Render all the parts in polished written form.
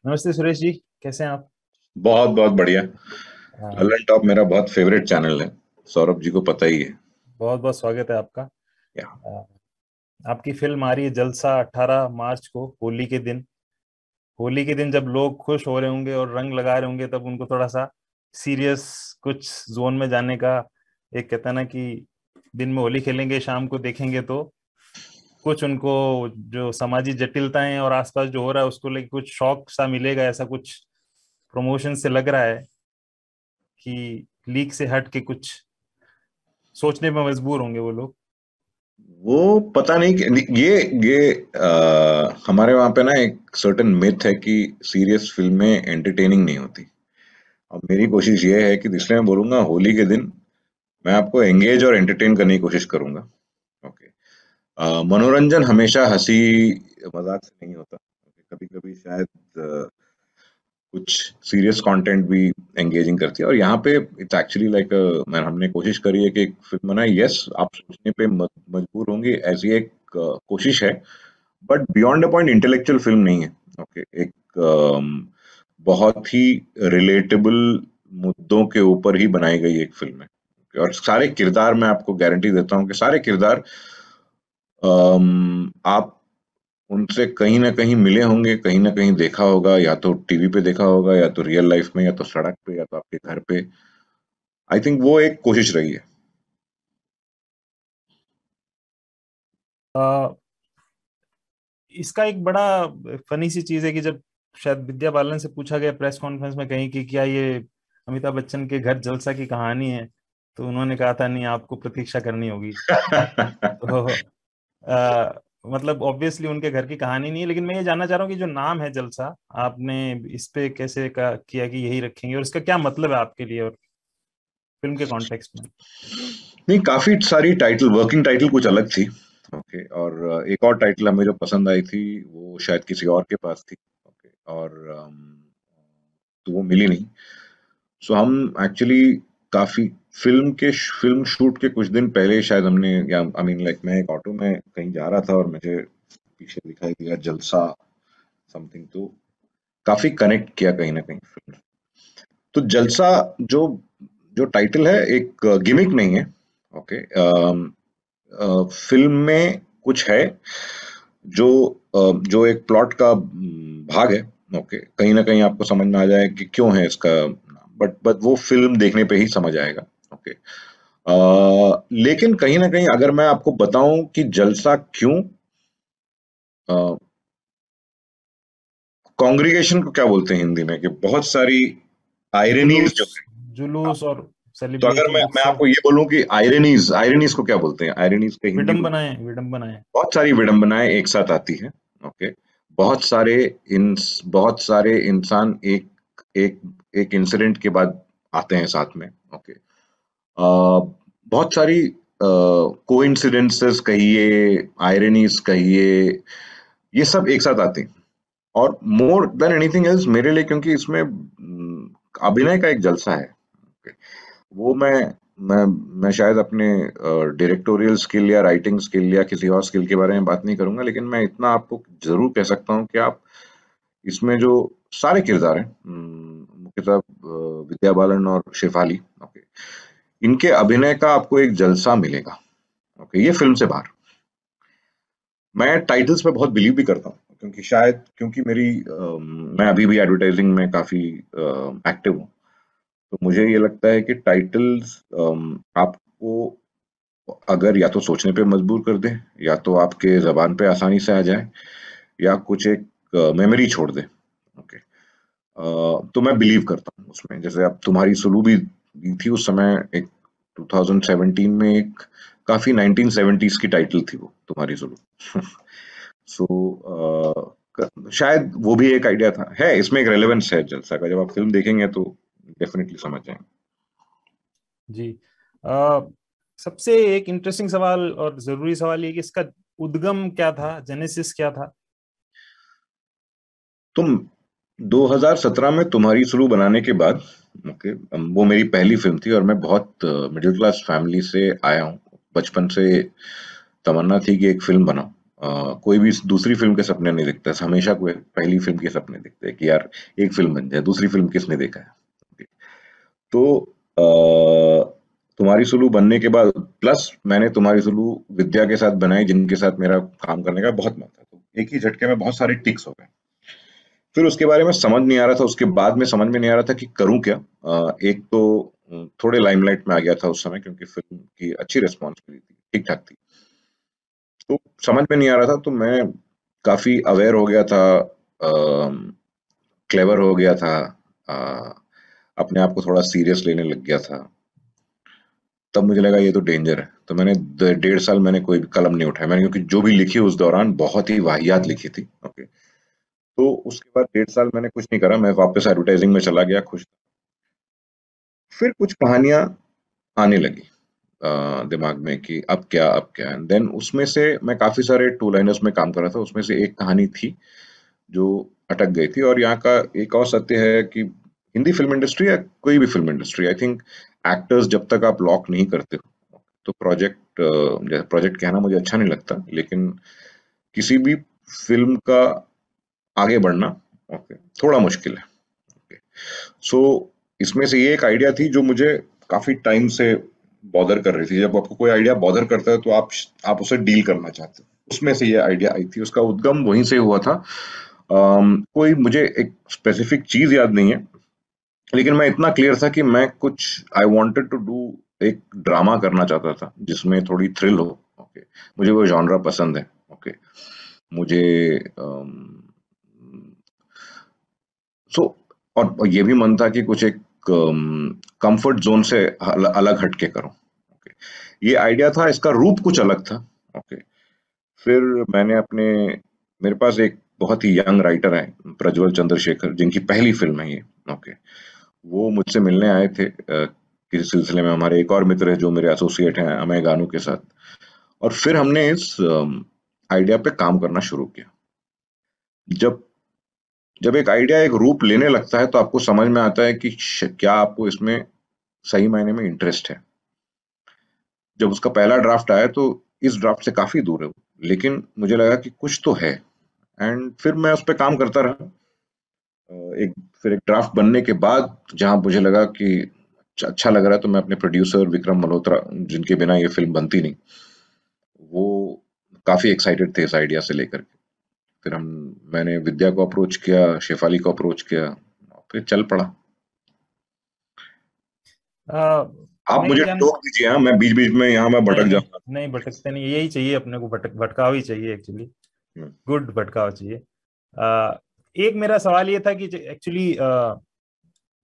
नमस्ते सुरेश जी। कैसे हैं आप? बहुत बहुत बढ़िया। हाँ। ललन टॉप मेरा बहुत फेवरेट चैनल है। सौरभ जी को पता ही है। बहुत बहुत स्वागत है आपका। या आ, आपकी फिल्म आ रही है जलसा 18 मार्च को, होली के दिन। होली के दिन जब लोग खुश हो रहे होंगे और रंग लगा रहे होंगे, तब उनको थोड़ा सा सीरियस कुछ जोन में जाने का एक कहता है ना कि दिन में होली खेलेंगे, शाम को देखेंगे तो कुछ उनको जो समाजी जटिलताएं और आसपास जो हो रहा है उसको लेके कुछ शौक सा मिलेगा, ऐसा कुछ प्रमोशन से लग रहा है कि लीक से हट के कुछ सोचने में मजबूर होंगे वो लोग। वो पता नहीं ये हमारे वहां पे ना एक सर्टेन मिथ है कि सीरियस फिल्में एंटरटेनिंग नहीं होती। अब मेरी कोशिश ये है कि इसलिए मैं बोलूंगा होली के दिन मैं आपको एंगेज और एंटरटेन करने की कोशिश करूंगा। ओके। मनोरंजन हमेशा हंसी मजाक से नहीं होता। कभी कभी शायद कुछ सीरियस कंटेंट भी एंगेजिंग करती है, और यहाँ पे इट्स एक्चुअली लाइक मैं हमने कोशिश करी है कि एक फिल्म बनाए। यस, आप सोचने पे मजबूर होंगे, ऐसी एक कोशिश है। But beyond the point intellectual film नहीं है। ओके। एक बहुत ही रिलेटेबल मुद्दों के ऊपर ही बनाई गई एक फिल्म है। और सारे किरदार, मैं आपको गारंटी देता हूँ कि सारे किरदार आप उनसे कहीं न कहीं मिले होंगे, कहीं न कहीं देखा होगा, या तो टीवी पे देखा होगा, या तो रियल लाइफ में, या तो सड़क पे, या तो आपके घर पे। आई थिंक वो एक कोशिश रही है। आ, इसका एक बड़ा फनी सी चीज है कि जब शायद विद्या बालन से पूछा गया प्रेस कॉन्फ्रेंस में कहीं कि क्या ये अमिताभ बच्चन के घर जलसा की कहानी है, तो उन्होंने कहा था नहीं, आपको प्रतीक्षा करनी होगी। तो मतलब ऑब्वियसली उनके घर की कहानी नहीं है, लेकिन मैं ये जानना चाह रहा हूँ कि जो नाम है जलसा, आपने इस पे कैसे किया कि यही रखेंगे, और इसका क्या मतलब है आपके लिए और फिल्म के कॉन्टेक्स्ट में? नहीं, काफ़ी सारी टाइटल, वर्किंग टाइटल कुछ अलग थी। ओके। और एक और टाइटल हमें जो पसंद आई थी, वो शायद किसी और के पास थी। ओके। और तो वो मिली नहीं। सो हम एक्चुअली काफ़ी फिल्म शूट के कुछ दिन पहले शायद हमने, या आई मीन लाइक, मैं एक ऑटो में कहीं जा रहा था और मुझे पीछे दिखाई दिया जलसा समथिंग, तो काफी कनेक्ट किया कहीं ना कहीं फिल्म। तो जलसा जो जो टाइटल है, एक गिमिक नहीं है। ओके। फिल्म में कुछ है जो जो एक प्लॉट का भाग है। ओके। कहीं ना कहीं आपको समझ में आ जाए कि क्यों है इसका नाम, बट वो फिल्म देखने पे ही समझ आएगा। ओके। लेकिन कहीं ना कहीं अगर मैं आपको बताऊं कि जलसा क्यों, कॉन्ग्रीगेशन को क्या बोलते हैं हिंदी में, कि बहुत सारी आयरनीज जुलूस। जो है। हाँ, जुलूस और तो अगर सेलिब्रेशन, मैं उत्सव। आपको ये बोलूं कि आयरनीज आयरनीज को क्या बोलते हैं, आयरनीज के हिंदी में विडंबनाएं, विडंबनाएं। बहुत सारी विडंबनाएं एक साथ आती है। ओके। बहुत सारे बहुत सारे इंसान एक एक एक इंसिडेंट के बाद आते हैं साथ में। ओके। बहुत सारी कोइंसिडेंसेस कहिए, आयरनीज कहिए, ये सब एक साथ आती हैं। और मोर देन एनीथिंग एल्स मेरे लिए, क्योंकि इसमें अभिनय का एक जलसा है। Okay, वो मैं मैं शायद अपने डायरेक्टोरियल स्किल या राइटिंग स्किल या किसी और स्किल के बारे में बात नहीं करूंगा, लेकिन मैं इतना आपको जरूर कह सकता हूँ कि आप इसमें जो सारे किरदार हैं, मुख्यतः विद्या बालन और शेफाली, ओके, इनके अभिनय का आपको एक जलसा मिलेगा। ओके। ये फिल्म से बाहर, मैं टाइटल्स पे बहुत बिलीव भी करता हूँ, क्योंकि शायद क्योंकि मैं अभी भी एडवर्टाइजिंग में काफी एक्टिव हूँ। तो मुझे ये लगता है कि टाइटल्स आपको अगर या तो सोचने पे मजबूर कर दे, या तो आपके जबान पे आसानी से आ जाए, या कुछ एक मेमोरी छोड़ दे। ओके। तो मैं बिलीव करता हूँ उसमें। जैसे अब तुम्हारी सुलू भी दी थी उस समय, एक 2017 में, एक काफी 1970s की टाइटल थी वो, तुम्हारी सुलू। सो शायद वो भी एक आइडिया था। है इसमें एक रेलेवेंस है जलसा का, जब आप फिल्म देखेंगे तो डेफिनेटली समझ जाएंगे। जी। आ, सबसे एक इंटरेस्टिंग सवाल और जरूरी सवाल ये कि इसका उद्गम क्या था, जेनेसिस क्या था? तुम 2017 में तुम्हारी सुलू बनाने के बाद, ओके, वो मेरी पहली फिल्म थी, और मैं बहुत मिडिल क्लास फैमिली से आया हूँ। बचपन से तमन्ना थी कि एक फिल्म बनाऊं। कोई भी दूसरी फ़िल्म के सपने नहीं देखता है, हमेशा कोई पहली फ़िल्म के सपने देखते हैं कि यार एक फ़िल्म बन जाए, दूसरी फ़िल्म किसने देखा है? तो तुम्हारी सुलु बनने के बाद प्लस मैंने तुम्हारी सुलु विद्या के साथ बनाई, जिनके साथ मेरा काम करने का बहुत मन था। तो एक ही झटके में बहुत सारे टिक्स हो गए। फिर उसके बारे में समझ नहीं आ रहा था, उसके बाद में समझ में नहीं आ रहा था कि करूँ क्या? एक तो थोड़े लाइमलाइट में आ गया था उस समय, क्योंकि फ़िल्म की अच्छी रिस्पॉन्स मिली थी, ठीक-ठाक थी। तो समझ में नहीं आ रहा था, तो मैं काफ़ी अवेयर हो गया था, क्लेवर हो गया था, अ, अपने आप को थोड़ा सीरियस लेने लग गया था। तब मुझे लगा ये तो डेंजर है। तो मैंने 1.5 साल मैंने कोई भी कलम नहीं उठाया मैंने, क्योंकि जो भी लिखी उस दौरान बहुत ही वाहियात लिखी थी। ओके। तो उसके बाद 1.5 साल मैंने कुछ नहीं करा, मैं वापस एडवर्टाइजिंग में चला गया, खुश। फिर कुछ कहानियां आने लगी दिमाग में कि अब क्या देन उसमें से मैं काफी सारे टू लाइनर्स में काम कर रहा था। उसमें से एक कहानी थी जो अटक गई थी। और यहाँ का एक और सत्य है कि हिंदी फिल्म इंडस्ट्री या कोई भी film industry, I think actors जब तक आप लॉक नहीं करते हो तो प्रोजेक्ट कहना मुझे अच्छा नहीं लगता, लेकिन किसी भी फिल्म का आगे बढ़ना ओके थोड़ा मुश्किल है। ओके। सो इसमें से ये एक आइडिया थी जो मुझे काफी टाइम से बॉदर कर रही थी। जब आपको कोई आइडिया बॉदर करता है तो आप उसे डील करना चाहते हो। उसमें से ये आइडिया आई थी, उसका उद्गम वहीं से हुआ था। कोई मुझे एक स्पेसिफिक चीज याद नहीं है, लेकिन मैं इतना क्लियर था कि मैं कुछ आई वांटेड टू डू एक ड्रामा करना चाहता था जिसमें थोड़ी थ्रिल हो। ओके। मुझे वो जॉनरा पसंद है। ओके। मुझे सो और ये भी मन था कि कुछ एक कंफर्ट जोन से अलग हटके करूं। ओके। ये आइडिया था, इसका रूप कुछ अलग था। ओके। फिर मैंने मेरे पास एक बहुत ही यंग राइटर है, प्रज्वल चंद्रशेखर, जिनकी पहली फिल्म है ये। ओके। वो मुझसे मिलने आए थे किसी सिलसिले में। हमारे एक और मित्र है जो मेरे एसोसिएट हैं, अमय गानू के साथ। और फिर हमने इस आइडिया पे काम करना शुरू किया। जब जब एक आइडिया एक रूप लेने लगता है तो आपको समझ में आता है कि क्या आपको इसमें सही मायने में इंटरेस्ट है। जब उसका पहला ड्राफ्ट आया तो इस ड्राफ्ट से काफी दूर है वो, लेकिन मुझे लगा कि कुछ तो है। एंड फिर मैं उस पर काम करता रहा। अ, एक फिर एक ड्राफ्ट बनने के बाद जहां मुझे लगा कि अच्छा लग रहा है, तो मैं अपने प्रोड्यूसर विक्रम मल्होत्रा, जिनके बिना ये फिल्म बनती नहीं, वो काफी एक्साइटेड थे इस आइडिया से लेकर के। फिर मैंने विद्या को अप्रोच किया, शेफाली को अप्रोच किया, फिर चल पड़ा। आप नहीं मुझे जान टोक दीजिए, हाँ मैं बीच बीच में यहाँ मैं नहीं भटक नहीं जाऊंगा। नहीं, भटकते नहीं, यही चाहिए अपने को, भटकाव ही चाहिए एक्चुअली। हम्म, गुड भटकाव चाहिए। एक मेरा सवाल ये था कि एक्चुअली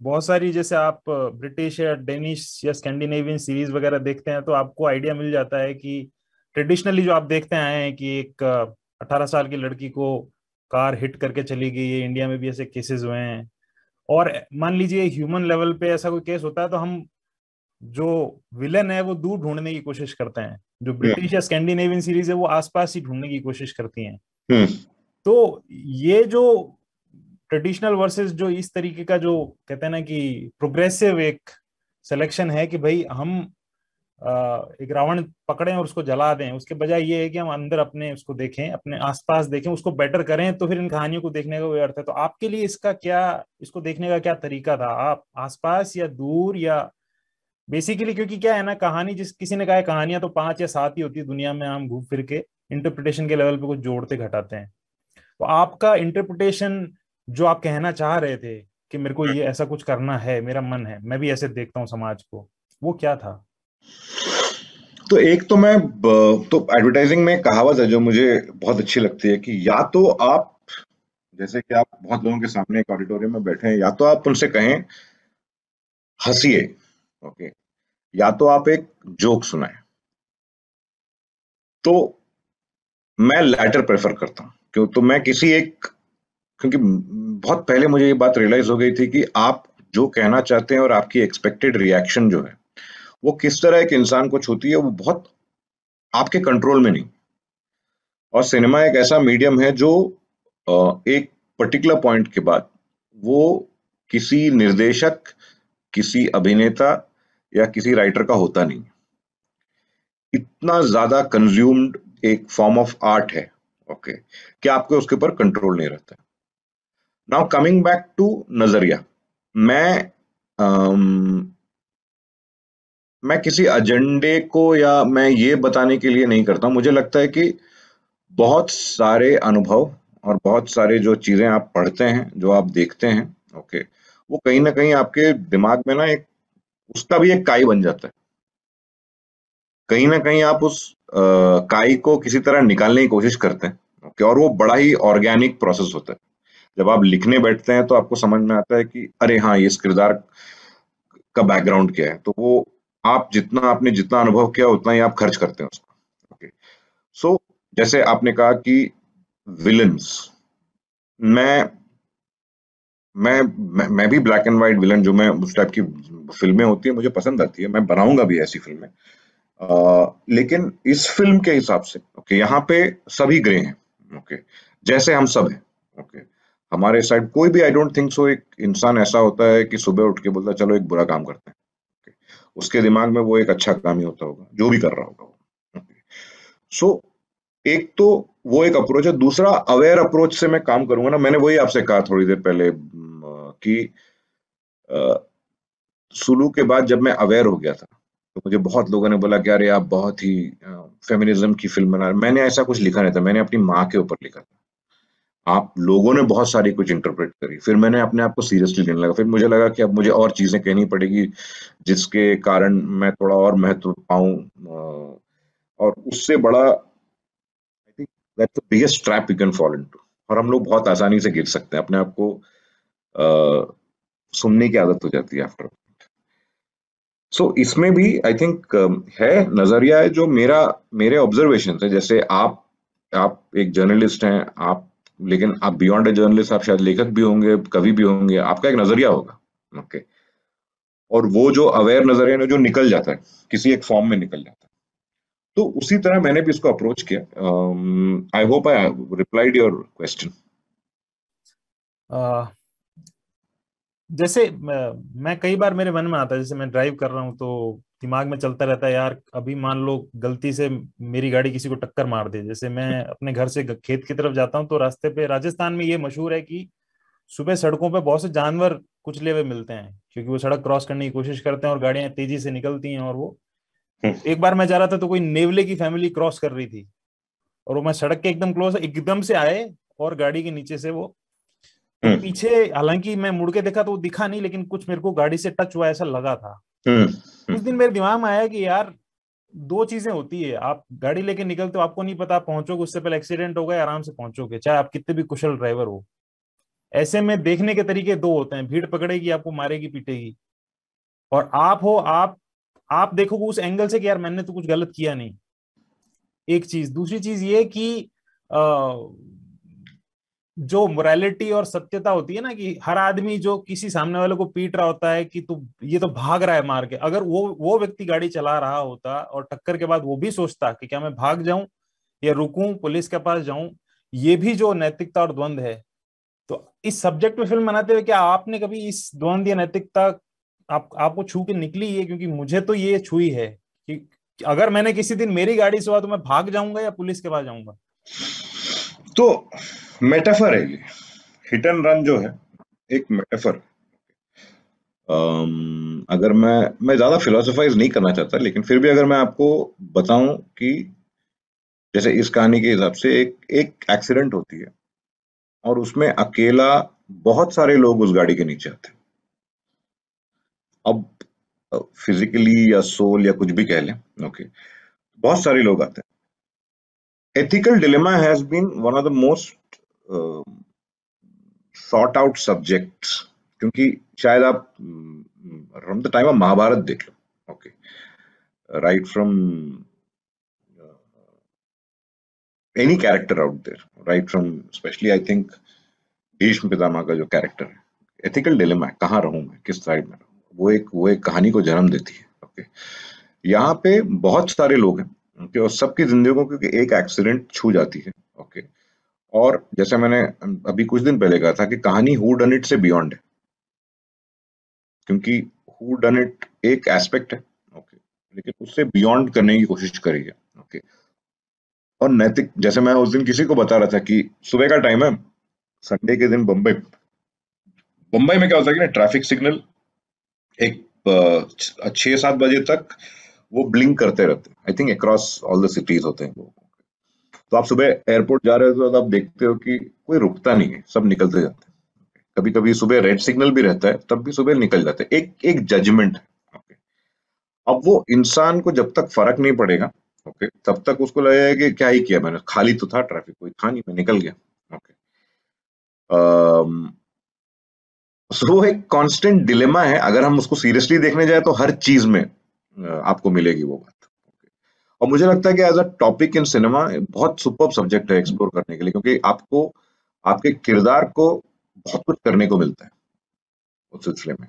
बहुत सारी, जैसे आप ब्रिटिश या डेनिश या स्कैंडिनेवियन सीरीज वगैरह देखते हैं तो आपको आइडिया मिल जाता है कि ट्रेडिशनली जो आप देखते आए हैं कि एक 18 साल की लड़की को कार हिट करके चली गई है, इंडिया में भी ऐसे केसेस हुए हैं। और मान लीजिए ह्यूमन लेवल पे ऐसा कोई केस होता है तो हम जो विलन है वो दूर ढूंढने की कोशिश करते हैं, जो हम्म, ब्रिटिश या स्कैंडिनेवियन सीरीज है वो आसपास ही ढूंढने की कोशिश करती हैं। हम्म, तो ये जो ट्रेडिशनल वर्सेस जो इस तरीके का जो कहते हैं ना कि प्रोग्रेसिव एक सिलेक्शन है कि भाई हम एक रावण पकड़ें और उसको जला दें, उसके बजाय ये है कि हम अंदर अपने उसको देखें, अपने आसपास देखें, उसको बेटर करें, तो फिर इन कहानियों को देखने का कोई अर्थ है। तो आपके लिए इसका क्या, इसको देखने का क्या तरीका था? आप आसपास या दूर या बेसिकली, क्योंकि क्या है ना, कहानी जिस किसी ने कहा है कहानियां तो 5 या 7 ही होती है दुनिया में, हम घूम फिर के इंटरप्रिटेशन के लेवल पे कुछ जोड़ते घटाते हैं। तो आपका इंटरप्रिटेशन जो आप कहना चाह रहे थे कि मेरे को ये ऐसा कुछ करना है, मेरा मन है, मैं भी ऐसे देखता हूँ समाज को, वो क्या था? तो एक तो तो एडवर्टाइजिंग में कहावत है जो मुझे बहुत अच्छी लगती है कि या तो आप, जैसे कि आप बहुत लोगों के सामने एक ऑडिटोरियम में बैठे हैं, या तो आप उनसे कहें हंसिए। ओके। या तो आप एक जोक सुनाएं। तो मैं लैटर प्रेफर करता हूँ। क्यों? तो मैं किसी एक, क्योंकि बहुत पहले मुझे ये बात रियलाइज हो गई थी कि आप जो कहना चाहते हैं और आपकी एक्सपेक्टेड रिएक्शन जो है वो किस तरह एक इंसान को छूती है, वो बहुत आपके कंट्रोल में नहीं। और सिनेमा एक ऐसा मीडियम है जो एक पर्टिकुलर पॉइंट के बाद वो किसी निर्देशक, किसी अभिनेता या किसी राइटर का होता नहीं। इतना ज्यादा कंज्यूम्ड एक फॉर्म ऑफ आर्ट है ओके, कि आपके उसके ऊपर कंट्रोल नहीं रहता है। नाउ कमिंग बैक टू नजरिया, मैं मैं किसी एजेंडे को या मैं ये बताने के लिए नहीं करता हूं। मुझे लगता है कि बहुत सारे अनुभव और बहुत सारे जो चीजें आप पढ़ते हैं, जो आप देखते हैं, ओके, वो कहीं ना कहीं आपके दिमाग में ना एक उसका भी एक काई बन जाता है। कहीं ना कहीं आप उस काई को किसी तरह निकालने की कोशिश करते हैं, ओके, और वो बड़ा ही ऑर्गेनिक प्रोसेस होता है। जब आप लिखने बैठते हैं तो आपको समझ में आता है कि अरे हाँ, ये इस किरदार का बैकग्राउंड क्या है, तो वो आप आपने जितना अनुभव किया उतना ही आप खर्च करते हैं उसको। ओके, सो जैसे आपने कहा कि विलन्स, मैं मैं भी ब्लैक एंड व्हाइट विलन, जो मैं उस टाइप की फिल्में होती है मुझे पसंद आती है, मैं बनाऊंगा भी ऐसी फिल्में। लेकिन इस फिल्म के हिसाब से, ओके, यहाँ पे सभी ग्रे हैं, ओके, जैसे हम सब हैं, ओके। हमारे साइड कोई भी, आई डोंट थिंक सो, एक इंसान ऐसा होता है कि सुबह उठ के बोलता है चलो एक बुरा काम करते हैं, ओके। उसके दिमाग में वो एक अच्छा काम ही होता होगा जो भी कर रहा होगा वो, ओके। सो एक तो वो एक अप्रोच है। दूसरा, अवेयर अप्रोच से मैं काम करूंगा ना। मैंने वही आपसे कहा थोड़ी देर पहले कि सुलू के बाद जब मैं अवेयर हो गया था तो मुझे बहुत लोगों ने बोला कि अरे आप बहुत ही फेमिनिज्म की फिल्म बना रहे। मैंने ऐसा कुछ लिखा नहीं था, मैंने अपनी माँ के ऊपर लिखा था। आप लोगों ने बहुत सारी कुछ इंटरप्रेट करी, फिर मैंने अपने आप को सीरियसली लेने लगा। फिर मुझे लगा कि अब मुझे और चीजें कहनी पड़ेगी जिसके कारण मैं थोड़ा और महत्व पाऊं, और उससे बड़ा, I think that's the biggest trap you can fall into. और हम लोग बहुत आसानी से गिर सकते हैं, अपने आप को सुनने की आदत हो जाती है आफ्टर। सो इसमें भी आई थिंक है, नजरिया है जो मेरे ऑब्जर्वेशन है। जैसे आप एक जर्नलिस्ट हैं, आप, लेकिन आप बियॉन्ड ए जर्नलिस्ट, आप शायद लेखक भी होंगे, कवि भी होंगे, आपका एक नजरिया होगा, ओके। और वो जो अवेयर नजरिया है जो निकल जाता है, किसी एक फॉर्म में निकल जाता है, तो उसी तरह मैंने भी इसको अप्रोच किया। I hope I replied your question. जैसे मैं कई बार मेरे मन में आता है, जैसे मैं ड्राइव कर रहा हूँ तो दिमाग में चलता रहता है यार, अभी मान लो गलती से मेरी गाड़ी किसी को टक्कर मार दे। जैसे मैं अपने घर से खेत की तरफ जाता हूँ तो रास्ते पे, राजस्थान में ये मशहूर है कि सुबह सड़कों पे बहुत से जानवर कुचले हुए मिलते हैं, क्योंकि वो सड़क क्रॉस करने की कोशिश करते हैं और गाड़ियां तेजी से निकलती हैं। और वो, एक बार मैं जा रहा था तो कोई नेवले की फैमिली क्रॉस कर रही थी, और वो, मैं सड़क के एकदम क्लोज, एकदम से आए और गाड़ी के नीचे से वो, तो हम्म, पीछे, हालांकि मैं मुड़ के देखा तो वो दिखा नहीं, लेकिन कुछ मेरे को गाड़ी से टच हुआ ऐसा लगा था। हम्म, उस दिन मेरे दिमाग में आया कि यार, दो चीजें होती है, आप गाड़ी लेके निकलते हो, आपको नहीं पता आप पहुंचोगे उससे पहले एक्सीडेंट होगा या आराम से पहुंचोगे, चाहे आप कितने भी कुशल ड्राइवर हो। ऐसे में देखने के तरीके दो होते हैं, भीड़ पकड़ेगी आपको, मारेगी पीटेगी, और आप हो, आप देखोगे उस एंगल से कि यार मैंने तो कुछ गलत किया नहीं। एक चीज, दूसरी चीज ये कि अ, जो मोरालिटी और सत्यता होती है ना, कि हर आदमी जो किसी सामने वाले को पीट रहा होता है कि तू, ये तो भाग रहा है मार के, अगर वो व्यक्ति गाड़ी चला रहा होता और टक्कर के बाद वो भी सोचता कि क्या मैं भाग जाऊं या रुकूं, पुलिस के पास जाऊं, ये भी जो नैतिकता और द्वंद है। तो इस सब्जेक्ट पे फिल्म बनाते हुए क्या आपने कभी इस द्वंद या नैतिकता आपको छू के निकली है? क्योंकि मुझे तो ये छुई है कि अगर मैंने किसी दिन मेरी गाड़ी से हुआ तो मैं भाग जाऊंगा या पुलिस के पास जाऊंगा। तो मेटाफर है ये, हिट एंड रन जो है एक मेटाफर। अगर मैं ज्यादा फिलोसोफाइज नहीं करना चाहता, लेकिन फिर भी अगर मैं आपको बताऊं कि जैसे इस कहानी के हिसाब से एक एक एक्सीडेंट होती है और उसमें अकेला बहुत सारे लोग उस गाड़ी के नीचे आते हैं। अब फिजिकली या सोल या कुछ भी कह लें, ओके, बहुत सारे लोग आते हैं। Ethical dilemma has been one of the most sought out subjects, क्योंकि शायद आप from the time of Mahabharata देख लो, okay, right from any character out there, right from especially I think Bhishma Pitamah का जो कैरेक्टर है, एथिकल डिलेमा है, कहाँ रहूं मैं, किस साइड में रहूं, वो एक कहानी को जन्म देती है, ओके। यहाँ पे बहुत सारे लोग हैं, ओके, और सबकी जिंदगियों को एक एक्सीडेंट छू जाती है, ओके। और जैसे मैंने अभी कुछ दिन पहले कहा था कि कहानी हु डन इट से बियॉन्ड है, क्योंकि हु डन इट एक एस्पेक्ट है, ओके, लेकिन उससे बियॉन्ड करने की कोशिश करी है, ओके। और नैतिक, जैसे मैं उस दिन किसी को बता रहा था कि सुबह का टाइम है, संडे के दिन बम्बई बम्बई में क्या होता है कि ना, ट्रैफिक सिग्नल एक 6-7 बजे तक वो ब्लिंक करते रहते हैं। I think across all the cities होते हैं वो। तो आप सुबह एयरपोर्ट जा रहे हो तो आप देखते हो कि कोई रुकता नहीं है, सब निकलते जाते हैं। कभी कभी सुबह रेड सिग्नल भी रहता है, तब भी सुबह निकल जाते हैं। एक एक जजमेंट है। ओके, अब वो इंसान को जब तक फर्क नहीं पड़ेगा, ओके, तब तक उसको लगेगा कि क्या ही किया मैंने, खाली तो था, ट्रैफिक कोई था नहीं, मैं निकल गया। ओके, सो वो एक कांस्टेंट डिलेमा है। अगर हम उसको सीरियसली देखने जाए तो हर चीज में आपको मिलेगी वो बात। और मुझे लगता है कि as a topic in cinema बहुत सुपर सब्जेक्ट है एक्सप्लोर करने के लिए, क्योंकि आपको आपके किरदार को बहुत कुछ करने को मिलता है उस सिलसिले में।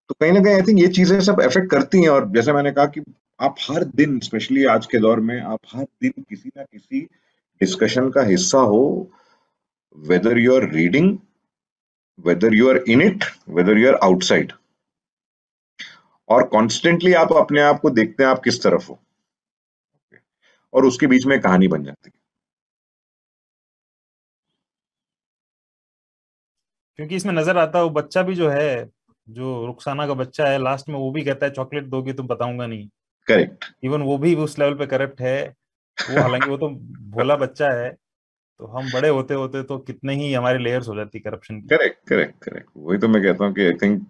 तो कहीं ना कहीं आई थिंक ये चीजें सब अफेक्ट करती हैं। और जैसे मैंने कहा कि आप हर दिन, स्पेशली आज के दौर में, आप हर दिन किसी ना किसी डिस्कशन का हिस्सा हो, whether you are reading, whether you are in it, whether you are outside, और कॉन्स्टेंटली आप अपने आप को देखते हैं आप किस तरफ हो, और उसके बीच में कहानी बन जाती है। क्योंकि इसमें नजर आता है वो बच्चा भी जो है, जो रुखसाना का बच्चा है, लास्ट में वो भी कहता है चॉकलेट दोगी तो बताऊंगा नहीं। करेक्ट। इवन वो भी उस लेवल पे करप्ट है। वो हालांकि वो तो भोला बच्चा है। तो हम बड़े होते होते तो कितने ही हमारी लेयर्स हो जाती करप्शन की। Correct, correct, correct. वही तो मैं कहता हूँ कि आई think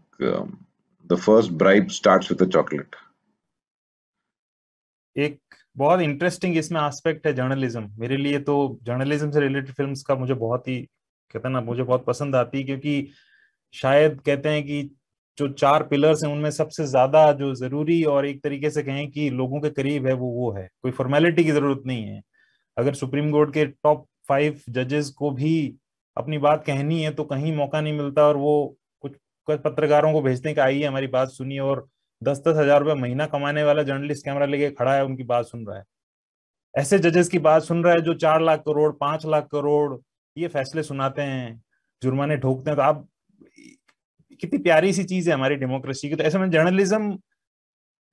the first bribe starts with a chocolate. एक बहुत इंटरेस्टिंग इसमें एस्पेक्ट है जर्नलिज्म। मेरे लिए तो जर्नलिज्म से रिलेटेड फिल्म्स का मुझे बहुत ही, कहते हैं ना, मुझे बहुत पसंद आती है। क्योंकि शायद कहते हैं कि जो चार पिलर्स हैं उनमें सबसे ज्यादा जो जरूरी और एक तरीके से कहें कि लोगों के करीब है, वो है, कोई फॉर्मेलिटी की जरूरत नहीं है। अगर सुप्रीम कोर्ट के टॉप 5 जजेस को भी अपनी बात कहनी है तो कहीं मौका नहीं मिलता, और वो कुछ कुछ पत्रकारों को भेजते हैं कि आइए हमारी बात सुनिए, और 10-10 हजार रुपये महीना कमाने वाला जर्नलिस्ट कैमरा लेके खड़ा है, उनकी बात सुन रहा है। ऐसे जजेस की बात सुन रहा है जो 4 लाख करोड़, 5 लाख करोड़ ये फैसले सुनाते हैं, जुर्माने ठोकते हैं। तो आप, कितनी प्यारी सी चीज है हमारी डेमोक्रेसी की। तो ऐसे में जर्नलिज्म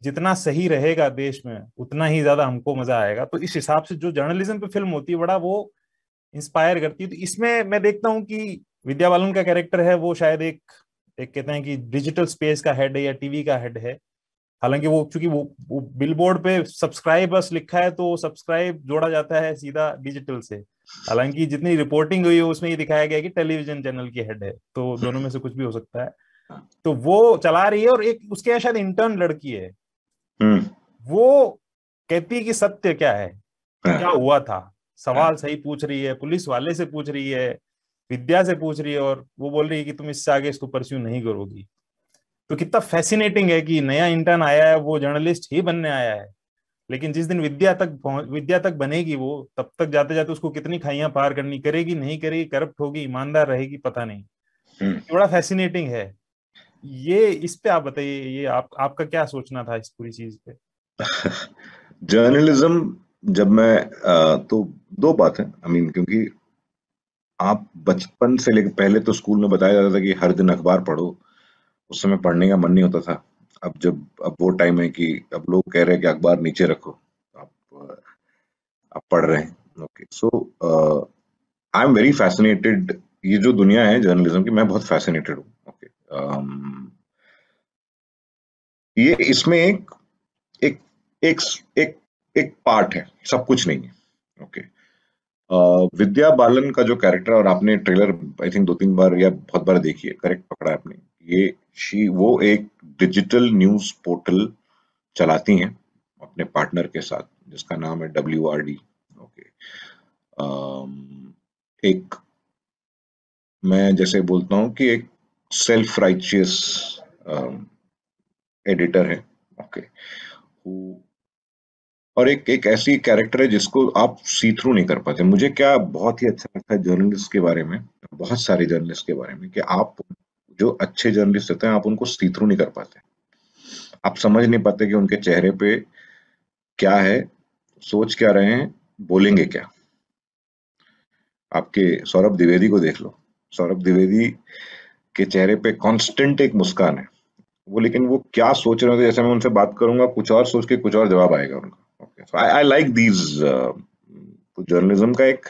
जितना सही रहेगा देश में उतना ही ज्यादा हमको मजा आएगा। तो इस हिसाब से जो जर्नलिज्म पे फिल्म होती है बड़ा वो इंस्पायर करती है। तो इसमें मैं देखता हूँ कि विद्या बालन का कैरेक्टर है, वो शायद एक एक कहते हैं कि डिजिटल स्पेस का हेड है या टीवी का हेड है। हालांकि वो चूंकि वो बिलबोर्ड पे सब्सक्राइब बस लिखा है तो सब्सक्राइब जोड़ा जाता है सीधा डिजिटल से। हालांकि जितनी रिपोर्टिंग हुई है उसमें ये दिखाया गया है कि टेलीविजन चैनल की हेड है, तो दोनों में से कुछ भी हो सकता है। तो वो चला रही है और एक उसके यहाँ शायद इंटर्न लड़की है। हम्म। वो कहती है कि सत्य क्या है, क्या हाँ, हुआ था। हाँ, सवाल सही पूछ रही है, पुलिस वाले से पूछ रही है, विद्या से पूछ रही है, और वो बोल रही है कि तुम इससे आगे इसको परस्यू नहीं करोगी। तो कितना फैसिनेटिंग है कि नया इंटर्न आया है, वो जर्नलिस्ट ही बनने आया है, लेकिन जिस दिन विद्या तक बनेगी वो, तब तक जाते जाते उसको कितनी खाइयां पार करनी, करेगी नहीं करेगी, करप्ट होगी ईमानदार रहेगी, पता नहीं। हम्म। ये बड़ा फैसिनेटिंग है। ये इस पे आप बताइए, ये आपका क्या सोचना था इस पूरी चीज पे। जर्नलिज्म, जब मैं तो दो बात है, आई मीन, क्योंकि आप बचपन से लेकर, पहले तो स्कूल में बताया जाता था कि हर दिन अखबार पढ़ो। उस समय पढ़ने का मन नहीं होता था। अब वो टाइम है कि अब लोग कह रहे हैं कि अखबार नीचे रखो, आप आप पढ़ रहे हैं। Okay, so I am very fascinated. ये जो दुनिया है जर्नलिज्म की, मैं बहुत फैसिनेटेड हूँ। ओके, ये इसमें एक एक एक एक पार्ट है, सब कुछ नहीं है। ओके, विद्या बालन का जो कैरेक्टर, और आपने ट्रेलर आई थिंक 2-3 बार या बहुत बार देखी है, करेक्ट पकड़ा है आपने। ये शी वो एक डिजिटल न्यूज पोर्टल चलाती हैं अपने पार्टनर के साथ, जिसका नाम है WRD। ओके, एक, मैं जैसे बोलता हूँ कि एक सेल्फ राइचियस एडिटर है। ओके, और एक एक ऐसी कैरेक्टर है जिसको आप सी थ्रू नहीं कर पाते। मुझे क्या बहुत ही अच्छा लगता है जर्नलिस्ट के बारे में, बहुत सारे जर्नलिस्ट के बारे में, कि आप, जो अच्छे जर्नलिस्ट होते हैं, आप उनको सी थ्रू नहीं कर पाते। आप समझ नहीं पाते कि उनके चेहरे पे क्या है, सोच क्या रहे हैं, बोलेंगे क्या। आपके सौरभ द्विवेदी को देख लो। सौरभ द्विवेदी के चेहरे पे कांस्टेंट एक मुस्कान है। वो, लेकिन वो क्या सोच रहे होते, जैसे मैं उनसे बात करूंगा कुछ और सोच के कुछ और जवाब आएगा उनका। Okay, so I like these तो जर्नलिज्म का एक,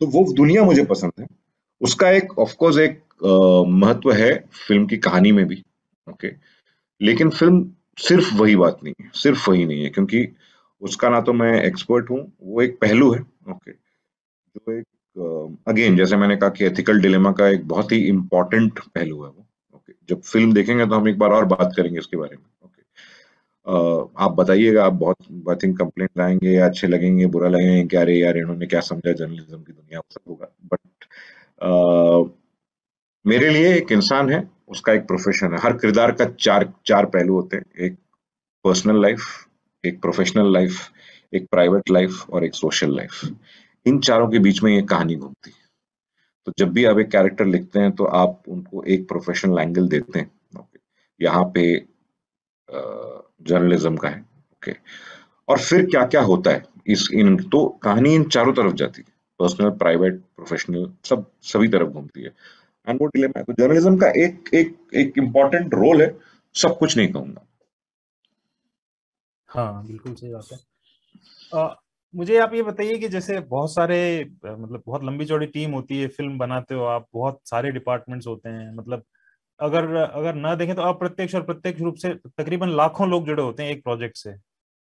तो वो दुनिया मुझे पसंद है। उसका एक ऑफ कोर्स एक महत्व है फिल्म की कहानी में भी, ओके। लेकिन फिल्म सिर्फ वही बात नहीं है, सिर्फ वही नहीं है, क्योंकि उसका ना तो मैं एक्सपर्ट हूँ, वो एक पहलू है, ओके, जो एक अगेन जैसे मैंने कहा कि एथिकल डिलेमा का एक बहुत ही इम्पोर्टेंट पहलू है वो, ओके। जब फिल्म देखेंगे तो हम एक बार और बात करेंगे इसके बारे में, ओके। आप बताइएगा, आप बहुत आई थिंक कंप्लेंट आएंगे या अच्छे लगेंगे, बुरा लगेंगे कि अरे यार इन्होंने क्या समझा जर्नलिज्म की दुनिया, वो सब होगा, बट मेरे लिए एक इंसान है, उसका एक प्रोफेशन है। हर किरदार का चार चार पहलू होते हैं, एक पर्सनल लाइफ, एक प्रोफेशनल लाइफ, एक प्राइवेट लाइफ और एक सोशल लाइफ। इन चारों के बीच में ये कहानी घूमती है। तो जब भी आप एक कैरेक्टर लिखते हैं तो आप उनको एक प्रोफेशनल एंगल देते हैं, ओके। यहाँ पे जर्नलिज्म का है, ओके। और फिर क्या क्या होता है इस इन तो कहानी इन चारों तरफ जाती है, पर्सनल प्राइवेट प्रोफेशनल सब सभी तरफ घूमती है। एंड वो डिलेमा है, तो जर्नलिज्म का एक एक एक इम्पोर्टेंट रोल है, सब कुछ नहीं कहूंगा। हाँ बिल्कुल सही बात है। अ, मुझे आप ये बताइए कि जैसे बहुत सारे मतलब बहुत लंबी चौड़ी टीम होती है, फिल्म बनाते हो आप, बहुत सारे डिपार्टमेंट्स होते हैं, मतलब अगर अगर ना देखें तो अप्रत्यक्ष और प्रत्यक्ष रूप से तकरीबन लाखों लोग जुड़े होते हैं एक प्रोजेक्ट से।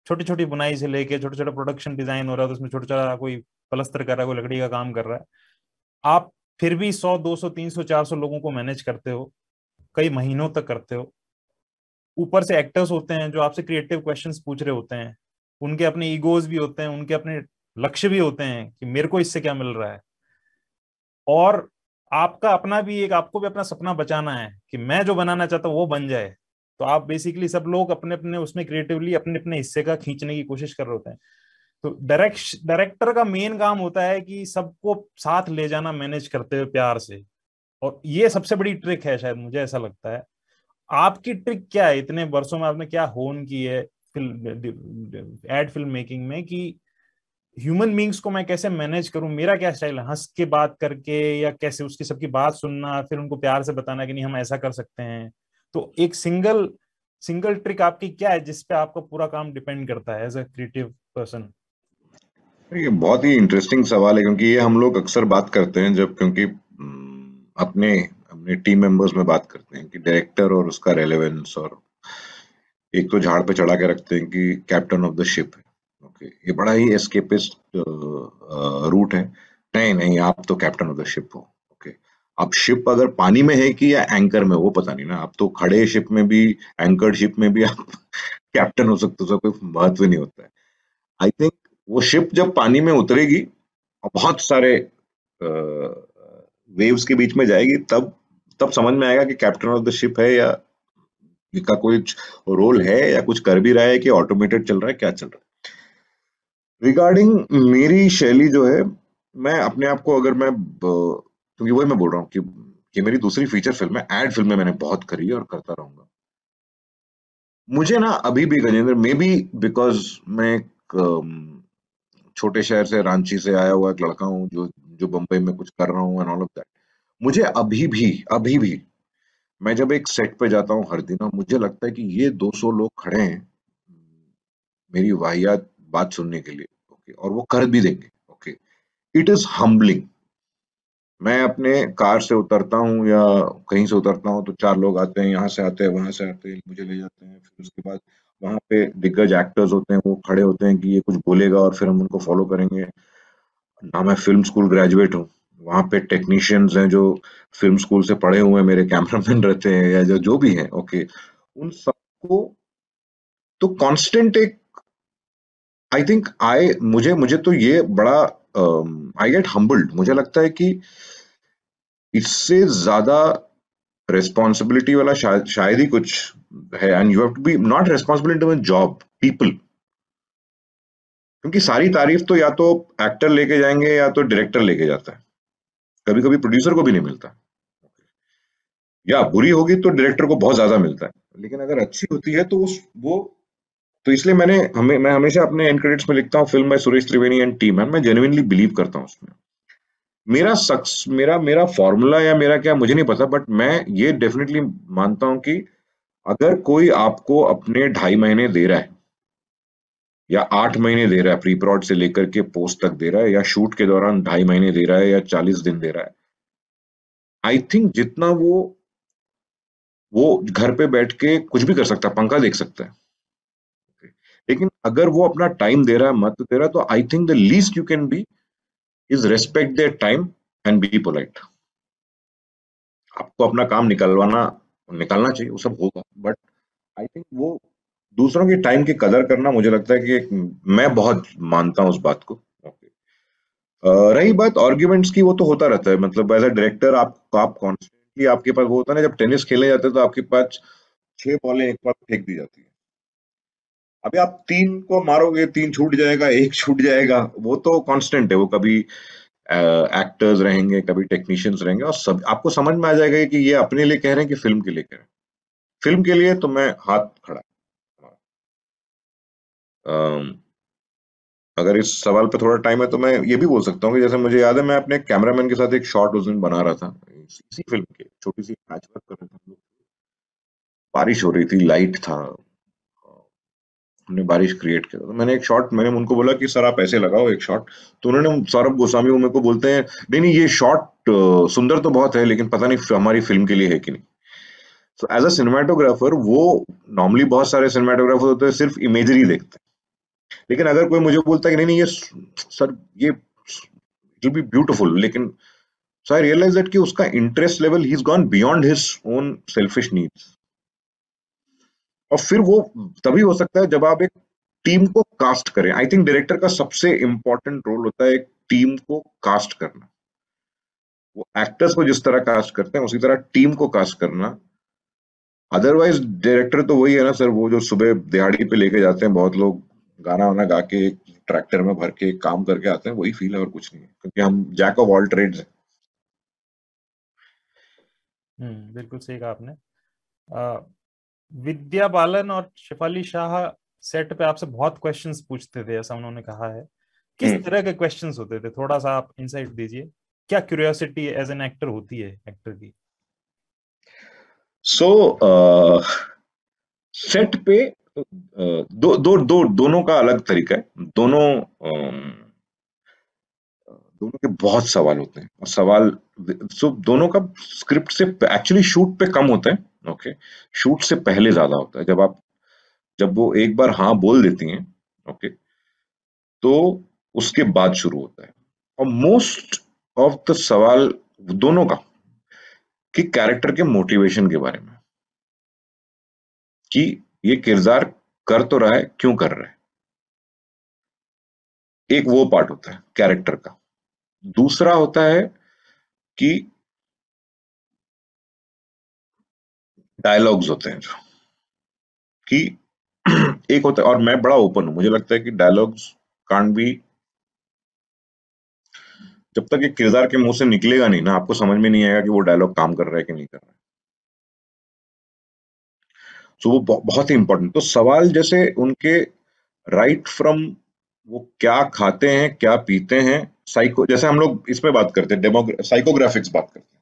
छोटी छोटी बुनाई से लेके छोटा छोटा प्रोडक्शन डिजाइन हो रहा है, तो उसमें छोटा छोटा कोई पलस्तर कर रहा है, कोई लकड़ी का काम कर रहा है। आप फिर भी 100 200 300 400 लोगों को मैनेज करते हो, कई महीनों तक करते हो। ऊपर से एक्टर्स होते हैं जो आपसे क्रिएटिव क्वेश्चंस पूछ रहे होते हैं, उनके अपने ईगोज भी होते हैं, उनके अपने लक्ष्य भी होते हैं कि मेरे को इससे क्या मिल रहा है। और आपका अपना भी एक, आपको भी अपना सपना बचाना है कि मैं जो बनाना चाहता हूँ वो बन जाए। तो आप बेसिकली सब लोग अपने अपने उसमें क्रिएटिवली अपने अपने हिस्से का खींचने की कोशिश कर रहे होते हैं। तो डायरेक्टर का मेन काम होता है कि सबको साथ ले जाना, मैनेज करते हुए प्यार से। और ये सबसे बड़ी ट्रिक है शायद, मुझे ऐसा लगता है। आपकी ट्रिक क्या है, इतने वर्षों में आपने क्या होन की है फिल्म एड फिल्म मेकिंग में, कि ह्यूमन बींग्स को मैं कैसे मैनेज करूं, मेरा क्या स्टाइल है, हंस के बात करके या कैसे उसकी सबकी बात सुनना, फिर उनको प्यार से बताना कि नहीं हम ऐसा कर सकते हैं। तो एक सिंगल सिंगल ट्रिक आपकी क्या है जिसपे आपका पूरा काम डिपेंड करता है एज अ क्रिएटिव पर्सन? ये बहुत ही इंटरेस्टिंग सवाल है, क्योंकि ये हम लोग अक्सर बात करते हैं जब, क्योंकि अपने अपने टीम मेंबर्स में बात करते हैं कि डायरेक्टर और उसका रेलेवेंस, और एक तो झाड़ पे चढ़ा के रखते हैं कि कैप्टन ऑफ द शिप है, ओके। ये बड़ा ही एस्केपिस्ट रूट है। नहीं नहीं, आप तो कैप्टन ऑफ द शिप हो, ओके। अब शिप अगर पानी में है कि या एंकर में, वो पता नहीं ना। आप तो खड़े शिप में भी, एंकर्ड शिप में भी आप कैप्टन हो सकते हो, उसका कोई महत्व नहीं होता है। आई थिंक वो शिप जब पानी में उतरेगी और बहुत सारे वेव्स के बीच में जाएगी, तब तब समझ में आएगा कि कैप्टन ऑफ द शिप है, या इसका कुछ रोल है, या कुछ कर भी रहा है, कि ऑटोमेटेड चल रहा है, क्या चल रहा है। रिगार्डिंग मेरी शैली जो है, मैं अपने आप को अगर क्योंकि वही मैं बोल रहा हूँ कि ये मेरी दूसरी फीचर फिल्म है। एड फिल्में मैंने बहुत करी है और करता रहूंगा। मुझे ना अभी भी गजेंद्र, मे बी बिकॉज मैं एक छोटे शहर से, रांची से आया हुआ एक लड़का हूँ, जो जो बम्बई में कुछ कर रहा हूँ एंड ऑल ऑफ दैट। मुझे अभी भी मैं जब एक सेट पे जाता हूँ हर दिन, और मुझे लगता है कि ये 200 लोग खड़े हैं मेरी वाहियात बात सुनने के लिए, ओके, और वो कर भी देंगे, ओके। It is humbling. मैं अपने कार से उतरता हूँ या कहीं से उतरता हूँ तो चार लोग आते हैं, यहाँ से आते हैं, वहां से आते हैं, मुझे ले जाते हैं। फिर उसके बाद वहां पे दिग्गज एक्टर्स होते हैं, वो खड़े होते हैं कि ये कुछ बोलेगा और फिर हम उनको फॉलो करेंगे। ना मैं फिल्म स्कूल ग्रेजुएट हूँ, वहां पे टेक्नीशियंस हैं जो फिल्म स्कूल से पढ़े हुए हैं, मेरे कैमरामैन रहते हैं या जो जो भी हैं, ओके। उन सबको तो कांस्टेंट एक, आई थिंक आई मुझे मुझे तो ये बड़ा आई गेट हम्बल्ड। मुझे लगता है कि इससे ज्यादा रिस्पॉन्सिबिलिटी वाला शायद ही कुछ है। And you have to be not responsibility में जॉब पीपल, क्योंकि सारी तारीफ तो या तो एक्टर लेके जाएंगे या तो डायरेक्टर लेके जाता है, कभी कभी प्रोड्यूसर को भी नहीं मिलता, या बुरी होगी तो डायरेक्टर को बहुत ज्यादा मिलता है। लेकिन अगर अच्छी होती है तो वो तो इसलिए मैं हमेशा अपने एंड क्रेडिट्स में लिखता हूँ film bye Suresh Triveni and team, and मैं जेन्युइनली बिलीव करता हूँ उसमें। मेरा फॉर्मूला या मेरा क्या मुझे नहीं पता, बट मैं ये डेफिनेटली मानता हूं कि अगर कोई आपको अपने 2.5 महीने दे रहा है या 8 महीने दे रहा है, प्री प्रॉड से लेकर के पोस्ट तक दे रहा है, या शूट के दौरान 2.5 महीने दे रहा है, या 40 दिन दे रहा है। आई थिंक जितना वो घर पे बैठ के कुछ भी कर सकता है, पंखा देख सकता है। लेकिन अगर वो अपना टाइम दे रहा है, मत दे रहा है, तो आई think the least you can be is respect their time and be polite. आपको अपना काम निकालना चाहिए, वो सब होगा, बट आई थिंक वो दूसरों के टाइम की कदर करना, मुझे लगता है कि मैं बहुत मानता हूँ उस बात को। रही बात आर्ग्यूमेंट्स की, वो तो होता रहता है, मतलब एज अ डायरेक्टर आप कॉन्स्टेंटली, आपके पास वो होता है ना, जब टेनिस खेलने जाते हैं तो आपके पास 6 बॉलें एक बार फेंक दी जाती है। अभी आप 3 को मारोगे, 3 छूट जाएगा, 1 छूट जाएगा, वो तो कांस्टेंट है। वो कभी एक्टर्स रहेंगे, कभी टेक्नीशियंस रहेंगे, और सब आपको समझ में आ जाएगा कि ये अपने लिए कह रहे हैं कि फिल्म के लिए कह रहे हैं। फिल्म के लिए तो मैं हाथ खड़ा। अम, अगर इस सवाल पे थोड़ा टाइम है तो मैं ये भी बोल सकता हूँ कि जैसे मुझे याद है, मैं अपने कैमरामैन के साथ एक शॉट उस दिन बना रहा था, इसी फिल्म के छोटी सी पैच वर्क कर रहे थे हम लोग। बारिश हो रही थी, लाइट था, हमने बारिश क्रिएट किया। तो मैंने उनको बोला कि सर आप ऐसे लगाओ एक शॉट। तो उन्होंने, सौरभ गोस्वामी, वो मेरे को बोलते हैं, नहीं नहीं, ये शॉट सुंदर तो बहुत है, लेकिन पता नहीं हमारी फिल्म के लिए है कि नहीं। सो एज अ सिनेमाटोग्राफर, वो नॉर्मली बहुत सारे सिनेमाटोग्राफर होते हैं सिर्फ इमेजरी देखते हैं, लेकिन अगर कोई मुझे बोलता है कि नहीं नहीं, ये सर, ये इट विल बी ब्यूटीफुल, लेकिन सो आई रियलाइज दैट कि उसका interest level, he is gone beyond his own selfish needs. और फिर वो तभी हो सकता है जब आप एक टीम को कास्ट करें। आई थिंक डायरेक्टर का सबसे इंपॉर्टेंट रोल होता है एक टीम को कास्ट करना। वो एक्टर्स को जिस तरह कास्ट करते हैं, उसी तरह टीम को कास्ट करना। अदरवाइज डायरेक्टर तो वही है ना सर, वो जो सुबह दिहाड़ी पे लेके जाते हैं बहुत लोग, गाना वाना गा के ट्रैक्टर में भर के काम करके आते हैं, वही फील है और कुछ नहीं है, क्योंकि हम जैक ऑफ ऑल ट्रेड्स हैं। बिल्कुल सही कहा आपने। अ, विद्या बालन और शेफाली शाह सेट पे आपसे बहुत क्वेश्चंस पूछते थे, ऐसा उन्होंने कहा है। किस हम्म। तरह के क्वेश्चंस होते थे, थोड़ा सा आप इंसाइट दीजिए। क्या क्यूरियोसिटी एज एन एक्टर होती है एक्टर की? सो सेट पे दोनों का अलग तरीका है। दोनों के बहुत सवाल होते हैं, और सवाल, दोनों का स्क्रिप्ट से एक्चुअली शूट पे कम होता है। ओके, शूट से पहले ज्यादा होता है। जब वो एक बार हाँ बोल देती हैं, ओके, तो उसके बाद शुरू होता है। और मोस्ट ऑफ द सवाल दोनों का, कि कैरेक्टर के मोटिवेशन के बारे में, कि ये किरदार कर तो रहा है, क्यों कर रहा है। एक वो पार्ट होता है कैरेक्टर का। दूसरा होता है कि डायलॉग्स होते हैं, जो कि एक होता है, और मैं बड़ा ओपन हूं, मुझे लगता है कि डायलॉग्स कांट बी, जब तक एक किरदार के मुंह से निकलेगा नहीं ना, आपको समझ में नहीं आएगा कि वो डायलॉग काम कर रहा है कि नहीं कर रहा है। सो वो बहुत ही इंपॉर्टेंट। तो सवाल जैसे उनके, राइट फ्रॉम, वो क्या खाते हैं, क्या पीते हैं, साइको, जैसे हम लोग इसमें बात करते हैं, साइकोग्राफिक्स बात करते हैं,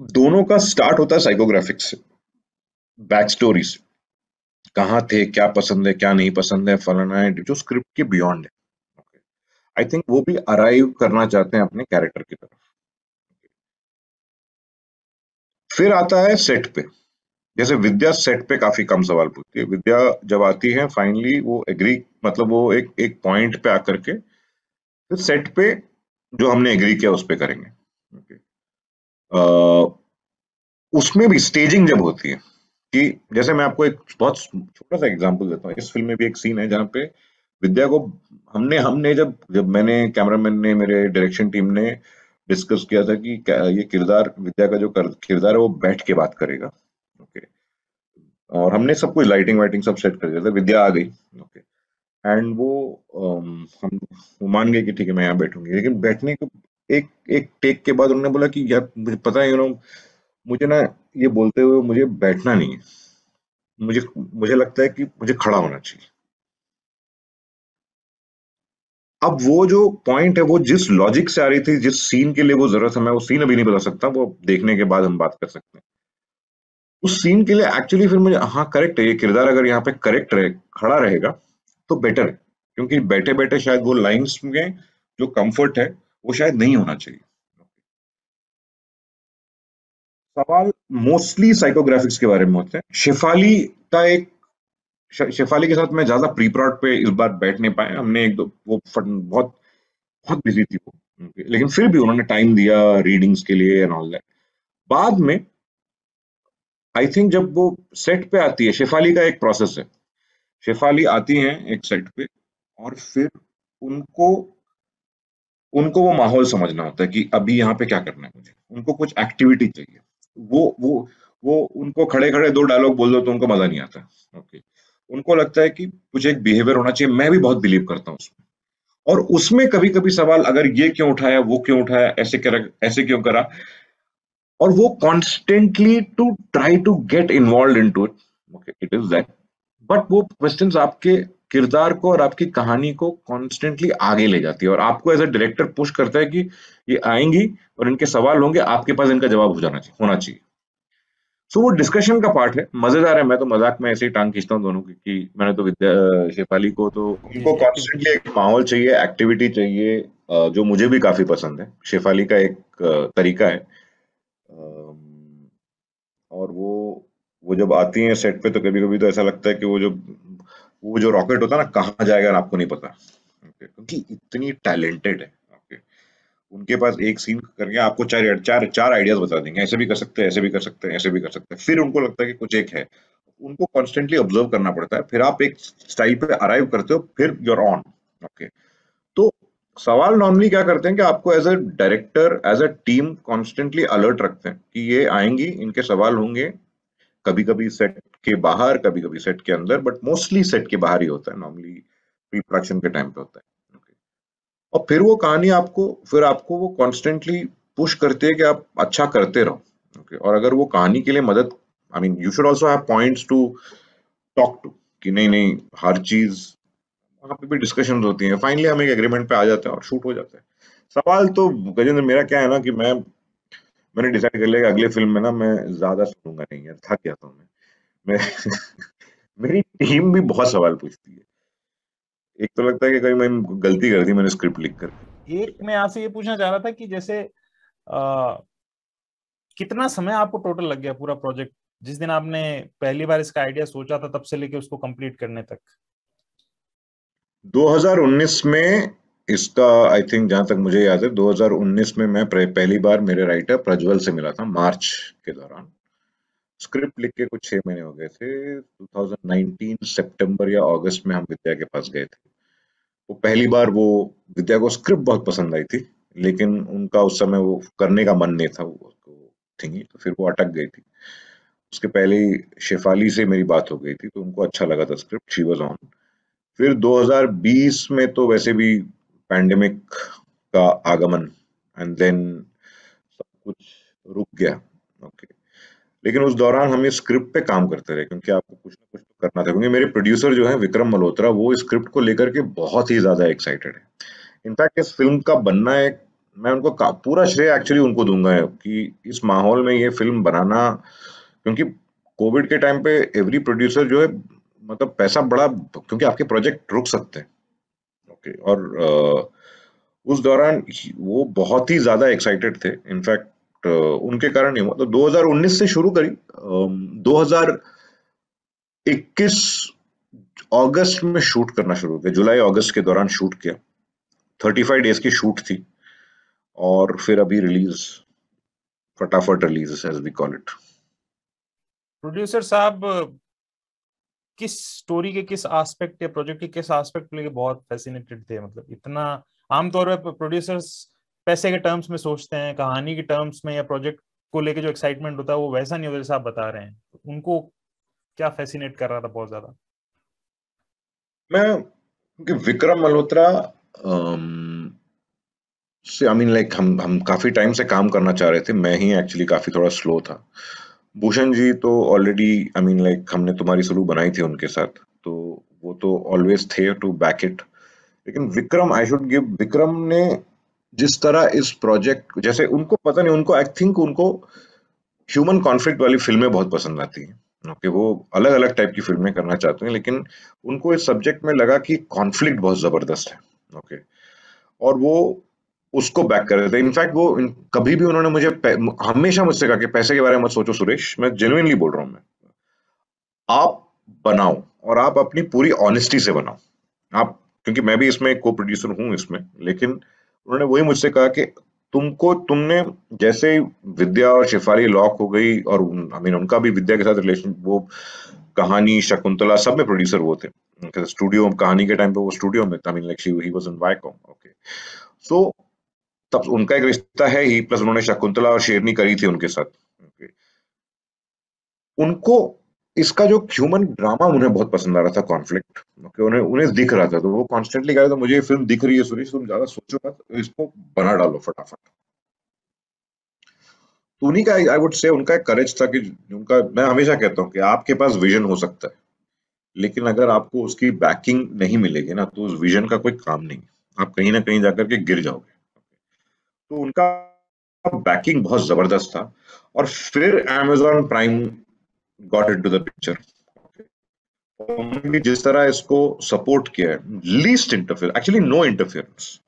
दोनों का स्टार्ट होता है साइकोग्राफिक्स से, बैक स्टोरी से, कहाँ थे, क्या पसंद है, क्या नहीं पसंद है, फलाना है, जो स्क्रिप्ट के बियॉन्ड है। आई थिंक वो भी अराइव करना चाहते हैं अपने कैरेक्टर की तरफ। फिर आता है सेट पे। जैसे विद्या सेट पे काफी कम सवाल पूछती है। विद्या जब आती है फाइनली, वो एग्री, मतलब वो एक एक पॉइंट पे आकर के, फिर सेट पे जो हमने एग्री किया उस पे करेंगे। Okay. उसमें भी स्टेजिंग जब होती है, कि जैसे मैं आपको एक बहुत छोटा सा एग्जांपल देता हूँ। इस फिल्म में भी एक सीन है जहाँ पे विद्या को, हमने हमने जब जब मैंने, कैमरामैन ने, मेरे डायरेक्शन टीम ने डिस्कस किया था कि ये किरदार, विद्या का जो किरदार है, वो बैठ के बात करेगा। ओके, और हमने सब कुछ लाइटिंग वाइटिंग सब सेट कर दिया था। विद्या आ गई। ओके, एंड हम वो मान गए कि ठीक है, मैं यहाँ बैठूंगी। लेकिन बैठने को एक एक टेक के बाद उन्होंने बोला कि यार मुझे पता है, मुझे ना, ये बोलते हुए मुझे बैठना नहीं है, मुझे मुझे लगता है कि मुझे खड़ा होना चाहिए। अब वो जो पॉइंट है, वो जिस लॉजिक से आ रही थी, जिस सीन के लिए वो जरूरत है, मैं वो सीन अभी नहीं बता सकता, वो देखने के बाद हम बात कर सकते हैं। उस सीन के लिए एक्चुअली फिर मुझे, हाँ करेक्ट है, ये किरदार अगर यहाँ पे करेक्ट रहे, खड़ा रहेगा, तो बेटर है, क्योंकि बैठे बैठे शायद वो लाइंस में जो कंफर्ट है वो शायद नहीं होना चाहिए। सवाल मोस्टली साइकोग्राफिक्स के बारे में होते हैं। शेफाली का एक शेफाली के साथ मैं ज्यादा प्री प्लॉट पे इस बार बैठ नहीं पाए, हमने एक दो वो बहुत बहुत बिजी थी वो, लेकिन फिर भी उन्होंने टाइम दिया रीडिंग्स के लिए एंड ऑल दैट। बाद में आई थिंक जब वो सेट पे आती है, शेफाली का एक प्रोसेस है, शेफाली आती हैं एक सेट पे और फिर उनको उनको वो माहौल समझना होता है कि अभी यहाँ पे क्या करना है मुझे, उनको कुछ एक्टिविटी चाहिए। वो उनको खड़े खड़े दो डायलॉग बोल दो तो उनको मजा नहीं आता। ओके, उनको लगता है कि कुछ एक बिहेवियर होना चाहिए। मैं भी बहुत बिलीव करता हूँ उसमें, और उसमें कभी कभी सवाल, अगर ये क्यों उठाया, वो क्यों उठाया, ऐसे क्यों करा, और वो constantly to try to get involve in to it. Okay, it is that, but वो क्वेश्चंस आपके किरदार को और आपकी कहानी को कॉन्स्टेंटली आगे ले जाती है, और आपको एज अ डायरेक्टर पुश करता है कि ये आएंगी और इनके सवाल होंगे, आपके पास इनका जवाब हो जाना चाहिए, होना चाहिए। सो वो डिस्कशन का पार्ट है, मजेदार है। मैं तो मजाक में ऐसे ही टांग खींचता हूँ दोनों की, कि मैंने तो शेफाली को तो जी उनको जी, एक्टिविटी। कॉन्स्टेंटली एक माहौल चाहिए, एक्टिविटी चाहिए, जो मुझे भी काफी पसंद है। शेफाली का एक तरीका है, और वो जब आती हैं सेट पे तो कभी कभी तो ऐसा लगता है कि वो जो रॉकेट होता है ना, कहाँ जाएगा आपको नहीं पता। Okay, क्योंकि इतनी टैलेंटेड है। Okay, उनके पास एक सीन करके आपको चार चार चार आइडियाज बता देंगे, ऐसे भी कर सकते हैं, ऐसे भी कर सकते हैं, ऐसे भी कर सकते हैं, फिर उनको लगता है कि कुछ एक है। उनको कॉन्स्टेंटली ऑब्जर्व करना पड़ता है, फिर आप एक स्टाइल पे अराइव करते हो, फिर यूर ऑन। ओके, तो सवाल नॉर्मली क्या करते हैं कि आपको as a director, as a team constantly alert रखते हैं कि ये आएंगी, इनके सवाल होंगे, कभी कभी सेट के बाहर, कभी कभी सेट के अंदर, बट मोस्टली सेट के बाहर ही होता है, नॉर्मली प्री प्रोडक्शन के टाइम पे होता है। Okay. और फिर वो कहानी आपको वो कॉन्स्टेंटली पुश करती है कि आप अच्छा करते रहो। Okay. और अगर वो कहानी के लिए मदद, I mean you should also have points to talk to, कि नहीं नहीं हर चीज, वहां पे भी डिस्कशन होती है, फाइनली हम एक एग्रीमेंट पे आ जाते हैं और शूट हो जाता है। सवाल तो गजेंद्र मेरा क्या है ना, कि मैंने डिसाइड कर लिया कि अगले फिल्म में ना मैं ज्यादा सुनूंगा नहीं यार, थक जाता हूँ मैं मेरी टीम भी बहुत सवाल पूछती है। एक तो लगता है कि कहीं मैं गलती कर दी मैंने स्क्रिप्ट लिख कर। एक मैं आपसे ये पूछना चाह रहा था कि जैसे आ, कितना समय आपको टोटल लग गया पूरा प्रोजेक्ट, जिस दिन आपने पहली बार इसका आइडिया सोचा था तब से लेके उसको कंप्लीट करने तक? 2019 में इसका, आई थिंक जहां तक मुझे याद है, 2019 में मैं पहली बार मेरे राइटर प्रज्वल से मिला था, मार्च के दौरान। स्क्रिप्ट लिख के कुछ 6 महीने हो गए थे। 2019 सितंबर या अगस्त में हम विद्या के पास गए थे। वो पहली बार, वो विद्या को स्क्रिप्ट बहुत पसंद आई थी, लेकिन उनका उस समय वो करने का मन नहीं था, वो थिंगी, तो फिर वो अटक गई थी। उसके पहले ही शेफाली से मेरी बात हो गई थी, तो उनको अच्छा लगा था स्क्रिप्ट, शी वाज ऑन। फिर 2020 में तो वैसे भी पैंडेमिक का आगमन, एंड देन सब कुछ रुक गया। ओके, लेकिन उस दौरान हम ये स्क्रिप्ट पे काम करते रहे, क्योंकि आपको कुछ ना कुछ तो करना था, क्योंकि मेरे प्रोड्यूसर जो है विक्रम मल्होत्रा, वो इस स्क्रिप्ट को लेकर के बहुत ही ज्यादा एक्साइटेड है। इनफैक्ट इस फिल्म का बनना है, मैं उनको पूरा श्रेय एक्चुअली उनको दूंगा है, कि इस माहौल में ये फिल्म बनाना, क्योंकि कोविड के टाइम पे एवरी प्रोड्यूसर जो है, मतलब पैसा बड़ा, क्योंकि आपके प्रोजेक्ट रुक सकते हैं। ओके, और उस दौरान वो बहुत ही ज्यादा एक्साइटेड थे। इनफैक्ट उनके कारण ही हुआ, तो 2019 से शुरू करी, 2021 अगस्त में शूट करना शुरू किया, जुलाई अगस्त के दौरान शूट किया। 35 डेज की शूट थी, और फिर अभी रिलीज, फटाफट release as we call it. Producer साहब किस स्टोरी के किस एस्पेक्ट या प्रोजेक्ट के किस एस्पेक्ट को लेके बहुत फैसिनेटेड थे? मतलब इतना आमतौर पर प्रोड्यूसर्स पैसे के टर्म्स में सोचते हैं, कहानी के टर्म्स में, या प्रोजेक्ट को लेके जो एक्साइटमेंट होता है वो वैसा नहीं होता जैसा आप बता रहे हैं। तो उनको क्या फैसिनेट कर रहा था बहुत ज्यादा? मैं, क्योंकि विक्रम मल्होत्रा अम, से, आई मीन लाइक, हम काफी टाइम से काम करना चाह रहे थे, मैं ही एक्चुअली काफी थोड़ा स्लो था। भूषण जी तो ऑलरेडी, आई मीन लाइक, हमने तुम्हारी सुलू बनाई थी उनके साथ, तो वो तो ऑलवेज थे टू बैक इट। लेकिन Vikram, I should give, Vikram ने जिस तरह इस प्रोजेक्ट, जैसे उनको पता नहीं, उनको आई थिंक उनको ह्यूमन कॉन्फ्लिक्ट वाली फिल्में बहुत पसंद आती हैं। ओके, वो अलग अलग टाइप की फिल्में करना चाहते हैं, लेकिन उनको इस सब्जेक्ट में लगा कि कॉन्फ्लिक्ट बहुत जबरदस्त है। ओके, और वो उसको बैक कर रहे थे। इनफैक्ट कभी भी उन्होंने हमेशा मुझसे कहा कि पैसे के बारे में मत सोचो सुरेश, मैं जेन्युइनली बोल रहा हूँ, मैं आप बनाओ, और आप अपनी पूरी ऑनेस्टी से बनाओ। आप, क्योंकि मैं भी इसमें को प्रोड्यूसर हूँ इसमें, लेकिन उन्होंने वही मुझसे कहा कि तुमने जैसे ही विद्या और शेफाली लॉक हो गई, और आई मीन उनका भी विद्या के साथ रिलेशन, वो कहानी, शकुंतला, सब में प्रोड्यूसर वो थे। स्टूडियो कहानी के टाइम पे वो स्टूडियो में, I mean like he was in Viacom. Okay, so तब उनका एक रिश्ता है ही, प्लस उन्होंने शकुंतला और शेरनी करी थी उनके साथ। okay. उनको इसका जो ह्यूमन ड्रामा उन्हें बहुत पसंद आ रहा था, कॉन्फ्लिक्ट। ओके, उन्हें उन्हें दिख रहा था, तो वो कॉन्स्टेंटली कह रहा था मुझे ये फिल्म दिख रही है सुरेश, तुम ज्यादा सोचो मत, इसको बना डालो फटाफट। तो उन्हीं का, आई वुड से, उनका एक करेज था कि उनका, मैं हमेशा कहता हूँ कि आपके पास विजन हो सकता है, लेकिन अगर आपको उसकी बैकिंग नहीं मिलेगी ना, तो उस विजन का कोई काम नहीं। आप कहीं ना कहीं जाकर के गिर जाओगे। तो उनका बैकिंग बहुत जबरदस्त था। और फिर amazon prime got into the picture. उन्होंने भी जिस तरह इसको सपोर्ट किया है, least interfere, actually no interference.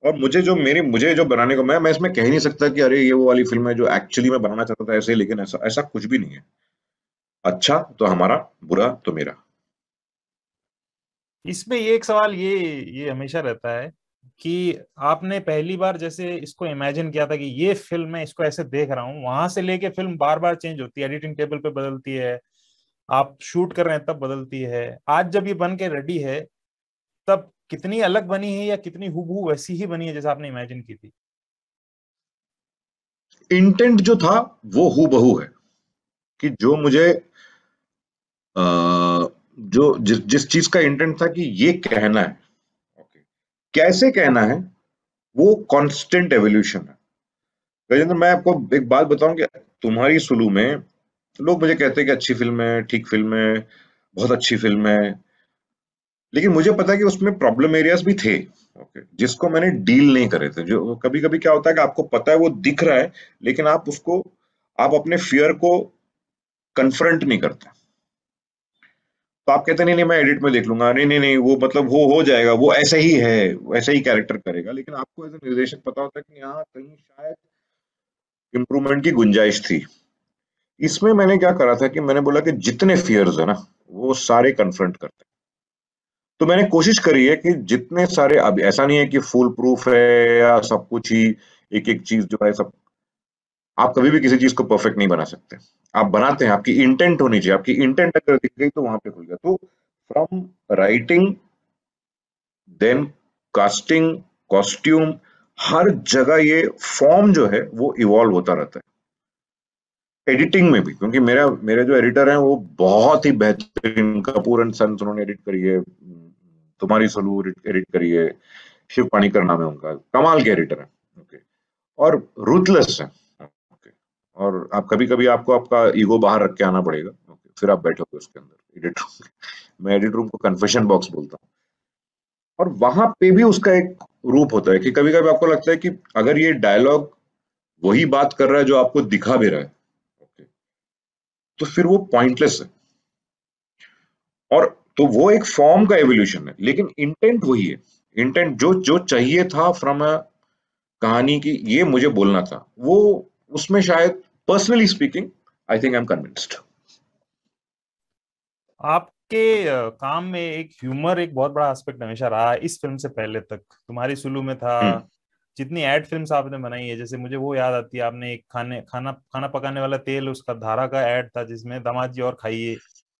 और मुझे जो बनाने को, मैं इसमें कह नहीं सकता कि अरे ये वो वाली फिल्म है जो एक्चुअली मैं बनाना चाहता था ऐसे, लेकिन ऐसा ऐसा कुछ भी नहीं है। अच्छा तो हमारा, बुरा तो मेरा। इसमें ये एक सवाल ये हमेशा रहता है कि आपने पहली बार जैसे इसको इमेजिन किया था कि ये फिल्म मैं इसको ऐसे देख रहा हूँ, वहां से लेके फिल्म बार बार चेंज होती है, एडिटिंग टेबल पे बदलती है, आप शूट कर रहे हैं तब बदलती है, आज जब ये बन के रेडी है तब कितनी अलग बनी है या कितनी हूबहू वैसी ही बनी है जैसा आपने इमेजिन की थी? इंटेंट जो था वो हूबहू है, कि जो मुझे जो जिस चीज का इंटेंट था कि ये कहना है, ओके, कैसे कहना है, वो कांस्टेंट एवोल्यूशन है। गजेंद्र, मैं आपको एक बात बताऊं कि तुम्हारी सुलू में लोग मुझे कहते हैं कि अच्छी फिल्म है, ठीक फिल्म है, बहुत अच्छी फिल्म है, लेकिन मुझे पता है कि उसमें प्रॉब्लम एरियाज भी थे। ओके, जिसको मैंने डील नहीं करे थे। जो कभी कभी क्या होता है कि आपको पता है वो दिख रहा है, लेकिन आप अपने फियर को कन्फ्रंट नहीं करते। तो आप कहते नहीं नहीं मैं एडिट में देख लूंगा, नहीं नहीं नहीं वो मतलब वो हो जाएगा, वो ऐसा ही है, वैसा ही कैरेक्टर करेगा, लेकिन आपको एज ए निर्देशक पता होता है कि यहाँ कहीं शायद इम्प्रूवमेंट की गुंजाइश थी। इसमें मैंने क्या करा था कि मैंने बोला कि जितने फियर्स है ना, वो सारे कन्फ्रंट करते हैं। तो मैंने कोशिश करी है कि जितने सारे, अब ऐसा नहीं है कि फुल प्रूफ है या सब कुछ ही, एक एक चीज जो है सब, आप कभी भी किसी चीज को परफेक्ट नहीं बना सकते। आप बनाते हैं, आपकी इंटेंट होनी चाहिए, आपकी इंटेंट अगर दिख गई तो वहां पे खुल गया। तो from writing, then casting, costume, हर जगह ये फॉर्म जो है वो इवॉल्व होता रहता है। एडिटिंग में भी, क्योंकि मेरे जो एडिटर हैं वो बहुत ही बेहतरीन, कपूर एंड सन्स उन्होंने एडिट करी है, तुम्हारी सलू एडिट करी है, शिव पाणिकर नाम है उनका, कमाल के एडिटर है। ओके, और रूथलेस है। ओके, और आप कभी कभी आपको आपका ईगो बाहर रख के आना पड़ेगा। ओके, फिर आप बैठोगे उसके अंदर एडिट रूम। मैं एडिट रूम को कन्फेशन बॉक्स बोलता हूँ। और वहां पे भी उसका एक रूप होता है कि कभी कभी आपको लगता है कि अगर ये डायलॉग वही बात कर रहा है जो आपको दिखा भी रहा है, ओके, तो फिर वो पॉइंटलेस है। और तो वो एक फॉर्म का एवोल्यूशन है, लेकिन इंटेंट वही है। इंटेंट जो जो चाहिए था फ्रॉम अ कहानी की, ये मुझे बोलना था, वो उसमें शायद, personally speaking, I think I am convinced. आपके काम में एक ह्यूमर एक बहुत बड़ा एस्पेक्ट हमेशा रहा है, इस फिल्म से पहले तक तुम्हारी सुलू में था। हम्म। जितनी एड फिल्म्स आपने बनाई है, जैसे मुझे वो याद आती है, आपने एक खाना खाना पकाने वाला तेल, उसका धारा का ऐड था जिसमें दामाद जी और खाइए,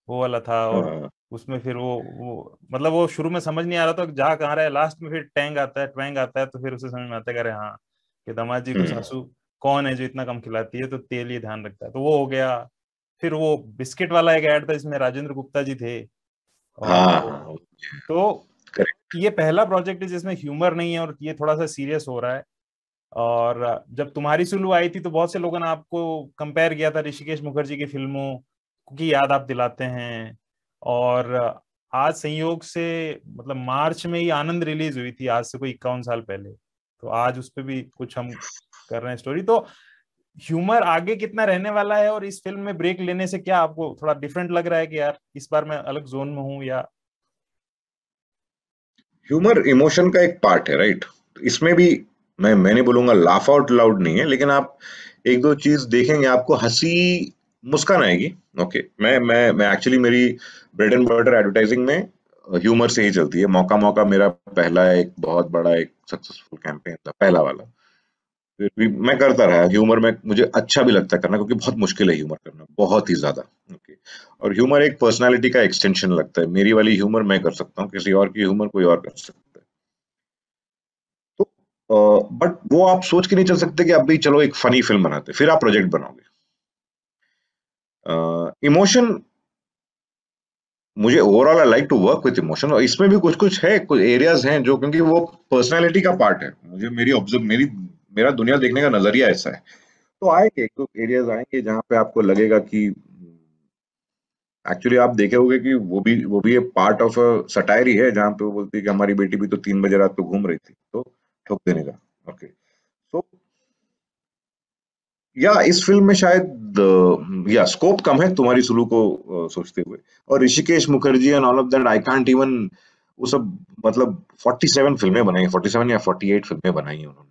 वो वाला था। और हाँ। उसमें फिर वो मतलब वो शुरू में समझ नहीं आ रहा था कि जा कहाँ रहा है, लास्ट में फिर टैंग आता है, ट्वैंग आता है, तो फिर उसे समझ में आता है कि अरे हाँ, कि दामाद जी को हम्म। सासू कौन है जो इतना कम खिलाती है, तो तेल ये ध्यान रखता है, तो वो हो गया। फिर वो बिस्किट वाला एक ऐड था जिसमें राजेंद्र गुप्ता जी थे। और हाँ हाँ, तो करेक्ट। ये पहला प्रोजेक्ट है जिसमें ह्यूमर नहीं है और ये थोड़ा सा सीरियस हो रहा है। और जब तुम्हारी सुलू आई थी तो बहुत से लोगों ने आपको कंपेयर किया था ऋषिकेश मुखर्जी की फिल्मों की याद आप दिलाते हैं। और आज संयोग से मतलब मार्च में ही आनंद रिलीज हुई थी, आज से कोई 51 साल पहले, तो आज उस पे भी कुछ हम कर रहे हैं स्टोरी। तो ह्यूमर आगे कितना रहने वाला है, और इस फिल्म में ब्रेक लेने से क्या आपको थोड़ा डिफरेंट लग रहा है कि यार इस बार मैं अलग जोन में हूँ, या? ह्यूमर इमोशन का एक पार्ट है, राइट? इसमें भी मैं नहीं बोलूंगा लाफ आउट लाउड नहीं है, लेकिन आप एक दो चीज देखेंगे आपको हंसी मुस्कान आएगी। ओके, मैं एक्चुअली मेरी ब्रेड एंड बटर एडवर्टाइजिंग में ह्यूमर से ही चलती है। मौका मौका मेरा पहला एक बहुत बड़ा एक सक्सेसफुल कैंपेन था, पहला वाला। फिर भी मैं करता रहा ह्यूमर में, मुझे अच्छा भी लगता है करना, क्योंकि बहुत मुश्किल है ह्यूमर करना, बहुत ही ज्यादा। ओके, और ह्यूमर एक पर्सनालिटी का एक्सटेंशन लगता है। मेरी वाली ह्यूमर मैं कर सकता हूँ, किसी और की ह्यूमर कोई और कर सकता है। तो बट वो आप सोच के नहीं चल सकते कि अब भी चलो एक फनी फिल्म बनाते, फिर आप प्रोजेक्ट बनाओगे। इमोशन, मुझे overall I like to work with emotion, और इसमें भी कुछ कुछ है, कुछ एरियाज हैं जो, क्योंकि वो पर्सनालिटी का पार्ट है। मुझे मेरी ऑब्जर्व मेरी मेरा दुनिया देखने का नजरिया ऐसा है। तो आएंगे एक दो एरियाज आएंगे जहां पे आपको लगेगा कि एक्चुअली आप देखे होंगे कि वो भी एक पार्ट ऑफ सटायर ही है, जहां पे वो बोलती है कि हमारी बेटी भी तो 3 बजे रात को घूम रही थी, तो ठोक देने का। ओके, तो या इस फिल्म में शायद या स्कोप कम है तुम्हारी सुलू को सोचते हुए। और Rishikesh Mukherjee and all of that, I can't even, वो सब, मतलब 47 फिल्में बनाई, 47 या 48 फिल्में बनाई हैं उन्होंने।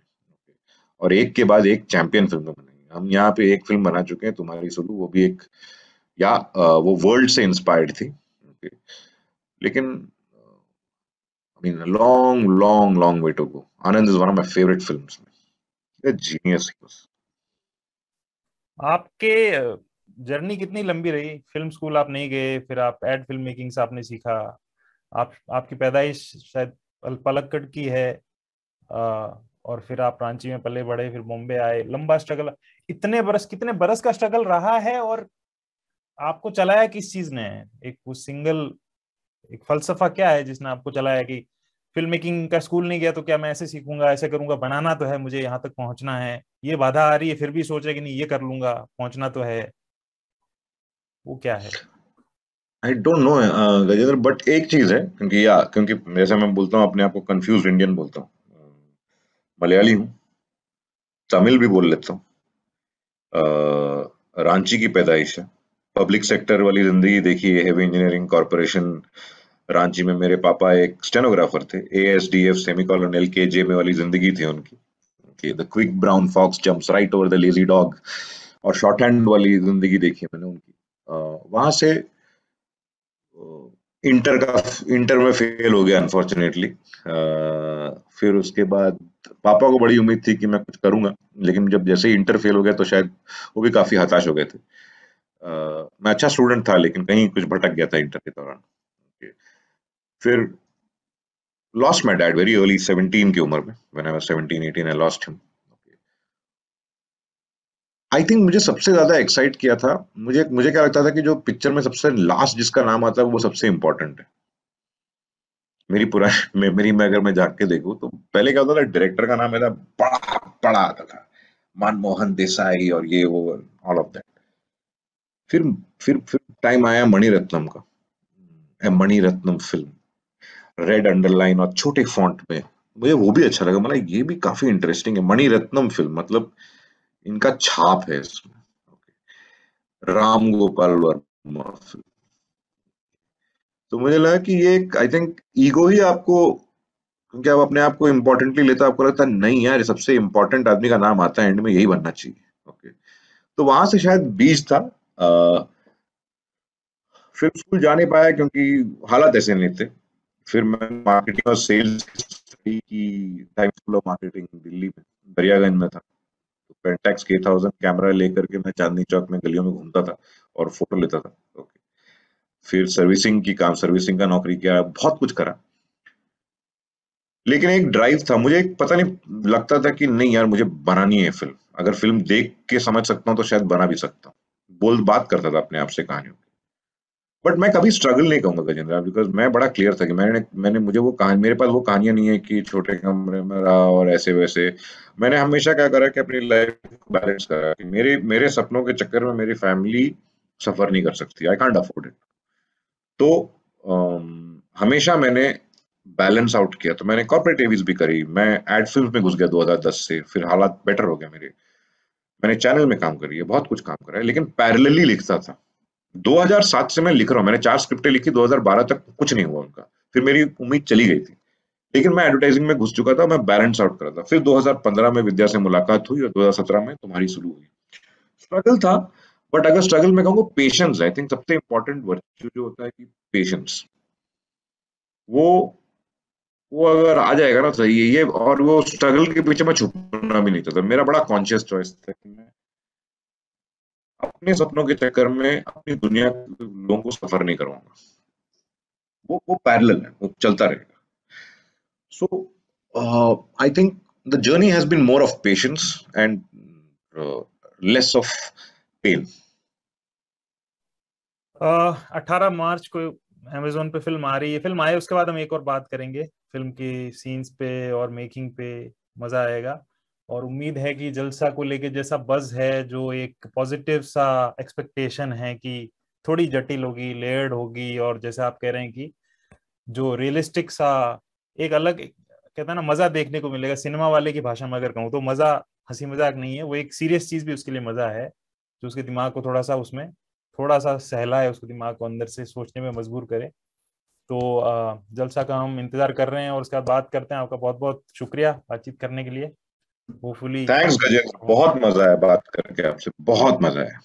और एक के बाद एक चैंपियन फिल्में बनाई हैं। हम यहाँ पे एक फिल्म बना चुके हैं, तुम्हारी सुलू, वो भी एक, या वो वर्ल्ड से इंस्पायर्ड थी। Okay, लेकिन I mean long long long way to go. Anand is one of my favourite films. Genius he was. आपके जर्नी कितनी लंबी रही? फिल्म स्कूल आप नहीं गए, फिर आप एड फिल्म मेकिंग से आपने सीखा। आपकी पैदाइश शायद पलक्कड़ की है, और फिर आप रांची में पले बड़े, फिर बॉम्बे आए, लंबा स्ट्रगल। इतने बरस, कितने बरस का स्ट्रगल रहा है, और आपको चलाया किस चीज ने है? एक वो सिंगल एक फलसफा क्या है जिसने आपको चलाया कि फिल्म मेकिंग का स्कूल नहीं गया तो क्या मैं ऐसे सीखूंगा, ऐसे करूंगा, बनाना तो है मुझे, यहाँ तक पहुंचना है, ये बाधा आ रही है फिर भी सोच रहे कि नहीं ये कर लूंगा, पहुंचना तो है, वो क्या है? I don't know Gajendra, but एक चीज है, क्योंकि जैसे मैं बोलता हूँ अपने आप को कंफ्यूज इंडियन बोलता हूँ। मलयाली हूँ, तमिल भी बोल लेता हूँ, रांची की पैदाइश है, पब्लिक सेक्टर वाली जिंदगी देखी है, हेवी इंजीनियरिंग कॉर्पोरेशन। रांची में मेरे पापा एक स्टेनोग्राफर थे, ASDF सेमीकोलन LKJ में वाली जिंदगी थी उनकी। The quick brown fox jumps right over the lazy dog, और शॉर्ट हैंड वाली जिंदगी देखी है मैंने उनकी। वहां से इंटर का इंटर में फेल हो गया अनफॉर्चुनेटली। फिर उसके बाद पापा को बड़ी उम्मीद थी कि मैं कुछ करूंगा, लेकिन जब जैसे ही इंटर फेल हो गया तो शायद वो भी काफी हताश हो गए थे। मैं अच्छा स्टूडेंट था, लेकिन कहीं कुछ भटक गया था इंटर के दौरान। Okay. फिर lost my dad very early, 17 की उम्र में, when I was 17 18 I lost him. I think मुझे सबसे ज्यादा एक्साइट किया था, मुझे मुझे क्या लगता था कि जो पिक्चर में सबसे लास्ट जिसका नाम आता है वो सबसे इंपॉर्टेंट है। मेरी पुरानी मेमोरी में अगर मैं झांक के देखूं तो पहले क्या होता था, डायरेक्टर का नाम मेरा बड़ा बड़ा आता था, मनमोहन देसाई और ये वो, ऑल ऑफ दैट। फिर फिर टाइम आया मणिरत्नम का, मणिरत्नम फिल्म, रेड अंडरलाइन और छोटे फॉन्ट में। मुझे वो भी अच्छा लगा, मतलब ये भी काफी इंटरेस्टिंग है मणिरत्नम फिल्म, मतलब इनका छाप है इसमें। राम गोपाल वर्मा फिल्म। तो मुझे लगा कि ये आई थिंक ईगो ही आपको, क्योंकि आप अपने आप को इम्पोर्टेंटली लेते हो, आपको लगता है नहीं यार, ये सबसे इम्पोर्टेंट आदमी का नाम आता है एंड में, यही बनना चाहिए। ओके, तो वहां से शायद बीज था। फिर स्कूल जा नहीं पाया क्योंकि हालात ऐसे नहीं थे। फिर मैं मार्केटिंग और सेल्स की time, school of marketing Delhi में, दरियागंज में था। तो पेंटेक्स K1000 कैमरा लेकर के मैं चांदनी चौक में गलियों में घूमता था और फोटो लेता था। ओके, फिर सर्विसिंग का नौकरी किया, बहुत कुछ करा। लेकिन एक ड्राइव था मुझे, एक पता नहीं लगता था कि नहीं यार मुझे बनानी है फिल्म, अगर फिल्म देख के समझ सकता हूँ तो शायद बना भी सकता हूँ। बोल बात करता था अपने आप से कहानियों। बट मैं कभी स्ट्रगल नहीं कहूंगा गजेंद्र, बिकॉज मैं बड़ा क्लियर था कि मैंने मैंने मुझे वो कहानी, मेरे पास वो कहानियां नहीं है कि छोटे कमरे में रहा और ऐसे वैसे। मैंने हमेशा क्या करा कि अपनी लाइफ को बैलेंस करा कि मेरे मेरे सपनों के चक्कर में मेरी फैमिली सफर नहीं कर सकती, आई कांट अफोर्ड इट। तो हमेशा मैंने बैलेंस आउट किया। तो मैंने कॉर्पोरेट एवीज भी करी, मैं एड फिल्म में घुस गया 2010 से, फिर हालात बेटर हो गए मेरे। मैंने चैनल में काम करी है, बहुत कुछ काम करा है, लेकिन पैरेलली लिखता था। 2007 से मैं लिख रहा हूँ, मैंने 4 स्क्रिप्टें लिखी, 2012 तक कुछ नहीं हुआ उनका, फिर मेरी उम्मीद चली गई थी, लेकिन मैं एडवर्टाइजिंग में घुस चुका था, मैं बैलेंस आउट कर रहा था। फिर 2015 में विद्या से मुलाकात हुई और 2017 में तुम्हारी शुरू हुई। स्ट्रगल था, बट अगर स्ट्रगल में कहूँगा, पेशेंस आई थिंक सबसे इंपॉर्टेंट वर्च्यू जो होता है कि पेशेंस, वो वो अगर आ जाएगा ना सही है ये। और वो स्ट्रगल के पीछे मैं छुपना भी नहीं चाहता, मेरा बड़ा कॉन्शियस चॉइस था कि मैं अपने सपनों के चक्कर में अपनी दुनिया के लोगों को सफर नहीं करवाऊंगा। वो पैरेलल है, वो चलता रहेगा। So I think the journey has been more of patience and less of pain. 18 March को अमेजोन पे फिल्म आ रही है। फिल्म आए उसके बाद हम एक और बात करेंगे फिल्म की सीन्स पे और मेकिंग पे, मजा आएगा। और उम्मीद है कि जलसा को लेके जैसा बज है, जो एक पॉजिटिव सा एक्सपेक्टेशन है कि थोड़ी जटिल होगी, लेयर्ड होगी, और जैसा आप कह रहे हैं कि जो रियलिस्टिक सा एक अलग कहता है ना मजा देखने को मिलेगा। सिनेमा वाले की भाषा में अगर कहूँ तो मजा हंसी मजाक नहीं है, वो एक सीरियस चीज भी उसके लिए मजा है, जो उसके दिमाग को थोड़ा सा उसमें थोड़ा सा सहलाए, उसको दिमाग को अंदर से सोचने में मजबूर करे। तो जलसा का हम इंतजार कर रहे हैं और उसके बाद बात करते हैं। आपका बहुत बहुत शुक्रिया बातचीत करने के लिए। होपफुली थैंक्स गजेंद्र, बहुत मजा आया बात करके आपसे, बहुत मजा आया।